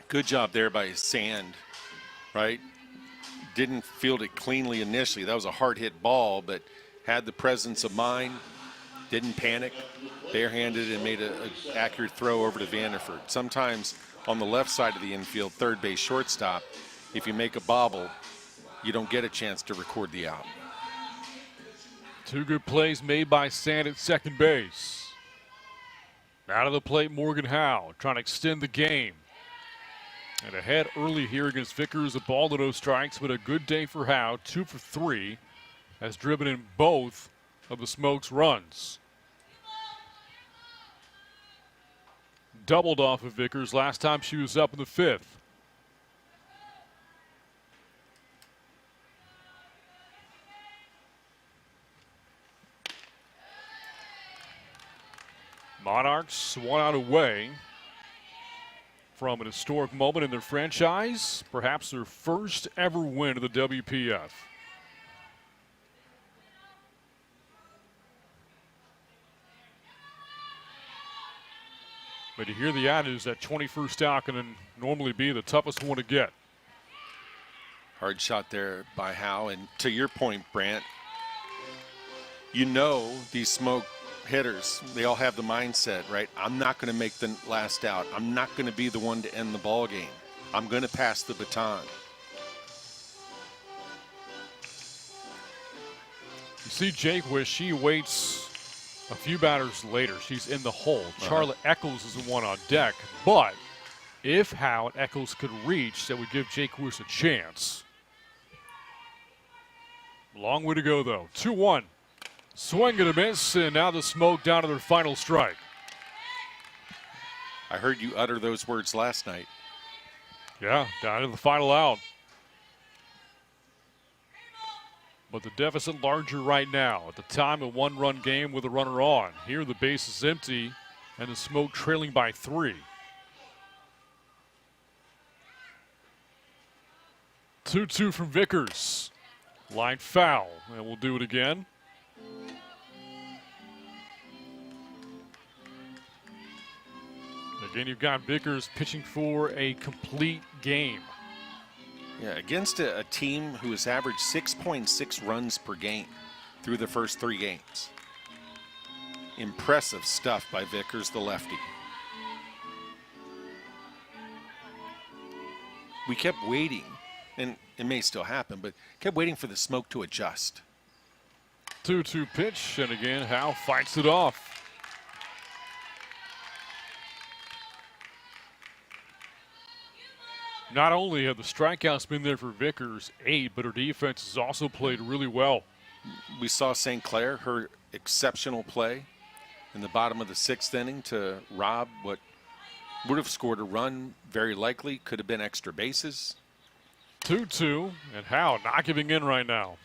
Good job there by Sand, right? Didn't field it cleanly initially. That was a hard hit ball, but had the presence of mind, didn't panic, barehanded and made an accurate throw over to Vanderford. Sometimes on the left side of the infield, third base shortstop, if you make a bobble, you don't get a chance to record the out. 2 good plays made by Sand at second base. Out of the plate, Morgan Howe trying to extend the game. And ahead early here against Vickers, a ball to no strikes, but a good day for Howe, 2 for 3, has driven in both of the Smokes' runs. Doubled off of Vickers last time she was up in the 5th. Monarchs 1 out away from an historic moment in their franchise, perhaps their first ever win of the WPF. But to hear the adage, that 21st out can normally be the toughest one to get. Hard shot there by Howe. And to your point, Brant, you know these smoke hitters, they all have the mindset, right? I'm not going to make the last out. I'm not going to be the one to end the ball game. I'm going to pass the baton. You see Jake where she waits a few batters later. She's in the hole. Charlotte Eccles is the one on deck. But if Howe and Eccles could reach, that would give Jake Wish a chance. Long way to go, though. 2-1. Swing and a miss, and now the Smoke down to their final strike. I heard you utter those words last night. Yeah, down to the final out. But the deficit larger right now. At the time, a 1-run game with a runner on. Here, the base is empty, and the Smoke trailing by 3. 2-2 from Vickers. Line foul, and we'll do it again. Again, you've got Vickers pitching for a complete game. Yeah, against a team who has averaged 6.6 runs per game through the first 3 games. Impressive stuff by Vickers, the lefty. We kept waiting, and it may still happen, but kept waiting for the Smoke to adjust. 2-2 pitch, and again, Howe fights it off. Not only have the strikeouts been there for Vickers, 8, but her defense has also played really well. We saw St. Clair, her exceptional play in the bottom of the 6th inning to rob what would have scored a run, very likely, could have been extra bases. 2-2, and Howe not giving in right now.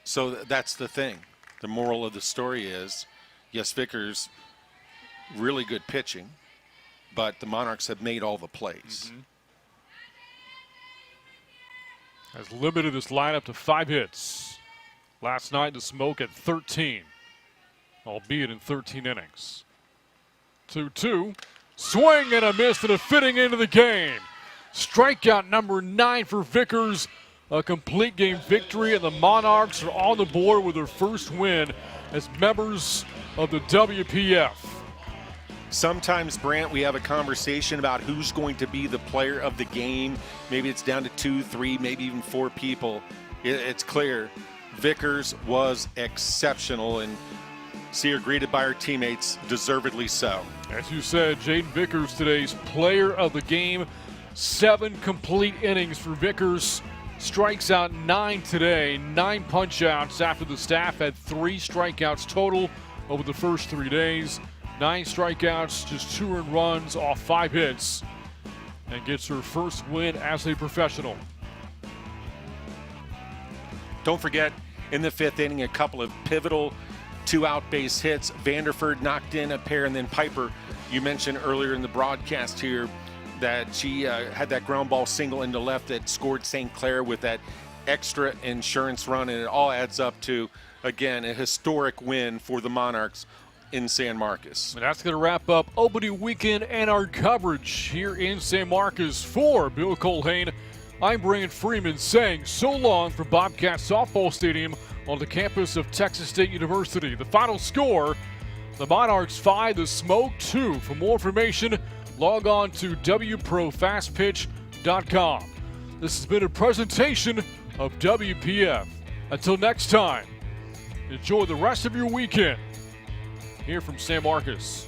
So that's the thing. The moral of the story is, yes, Vickers, really good pitching, but the Monarchs have made all the plays. Has limited this lineup to 5 hits. Last night, the Smoke at 13, albeit in 13 innings. 2-2, swing and a miss, and a fitting into the game. Strikeout number 9 for Vickers. A complete game victory, and the Monarchs are on the board with their first win as members of the WPF. Sometimes, Brant, we have a conversation about who's going to be the player of the game. Maybe it's down to 2, 3, maybe even 4 people. It's clear Vickers was exceptional, and see her greeted by her teammates, deservedly so. As you said, Jaden Vickers, today's player of the game. 7 complete innings for Vickers. Strikes out 9 today, 9 punch-outs after the staff had 3 strikeouts total over the first 3 days. 9 strikeouts, just 2 earned runs off 5 hits, and gets her first win as a professional. Don't forget, in the 5th inning, a couple of pivotal 2-out base hits. Vanderford knocked in a pair, and then Piper, you mentioned earlier in the broadcast here that she had that ground ball single into left that scored St. Clair with that extra insurance run, and it all adds up to, again, a historic win for the Monarchs in San Marcos. And that's going to wrap up opening weekend and our coverage here in San Marcos. For Bill Colhane, I'm Brant Freeman saying so long from Bobcat Softball Stadium on the campus of Texas State University. The final score, the Monarchs 5, the Smoke 2. For more information, log on to WProFastPitch.com. This has been a presentation of WPF. Until next time, enjoy the rest of your weekend here from San Marcos.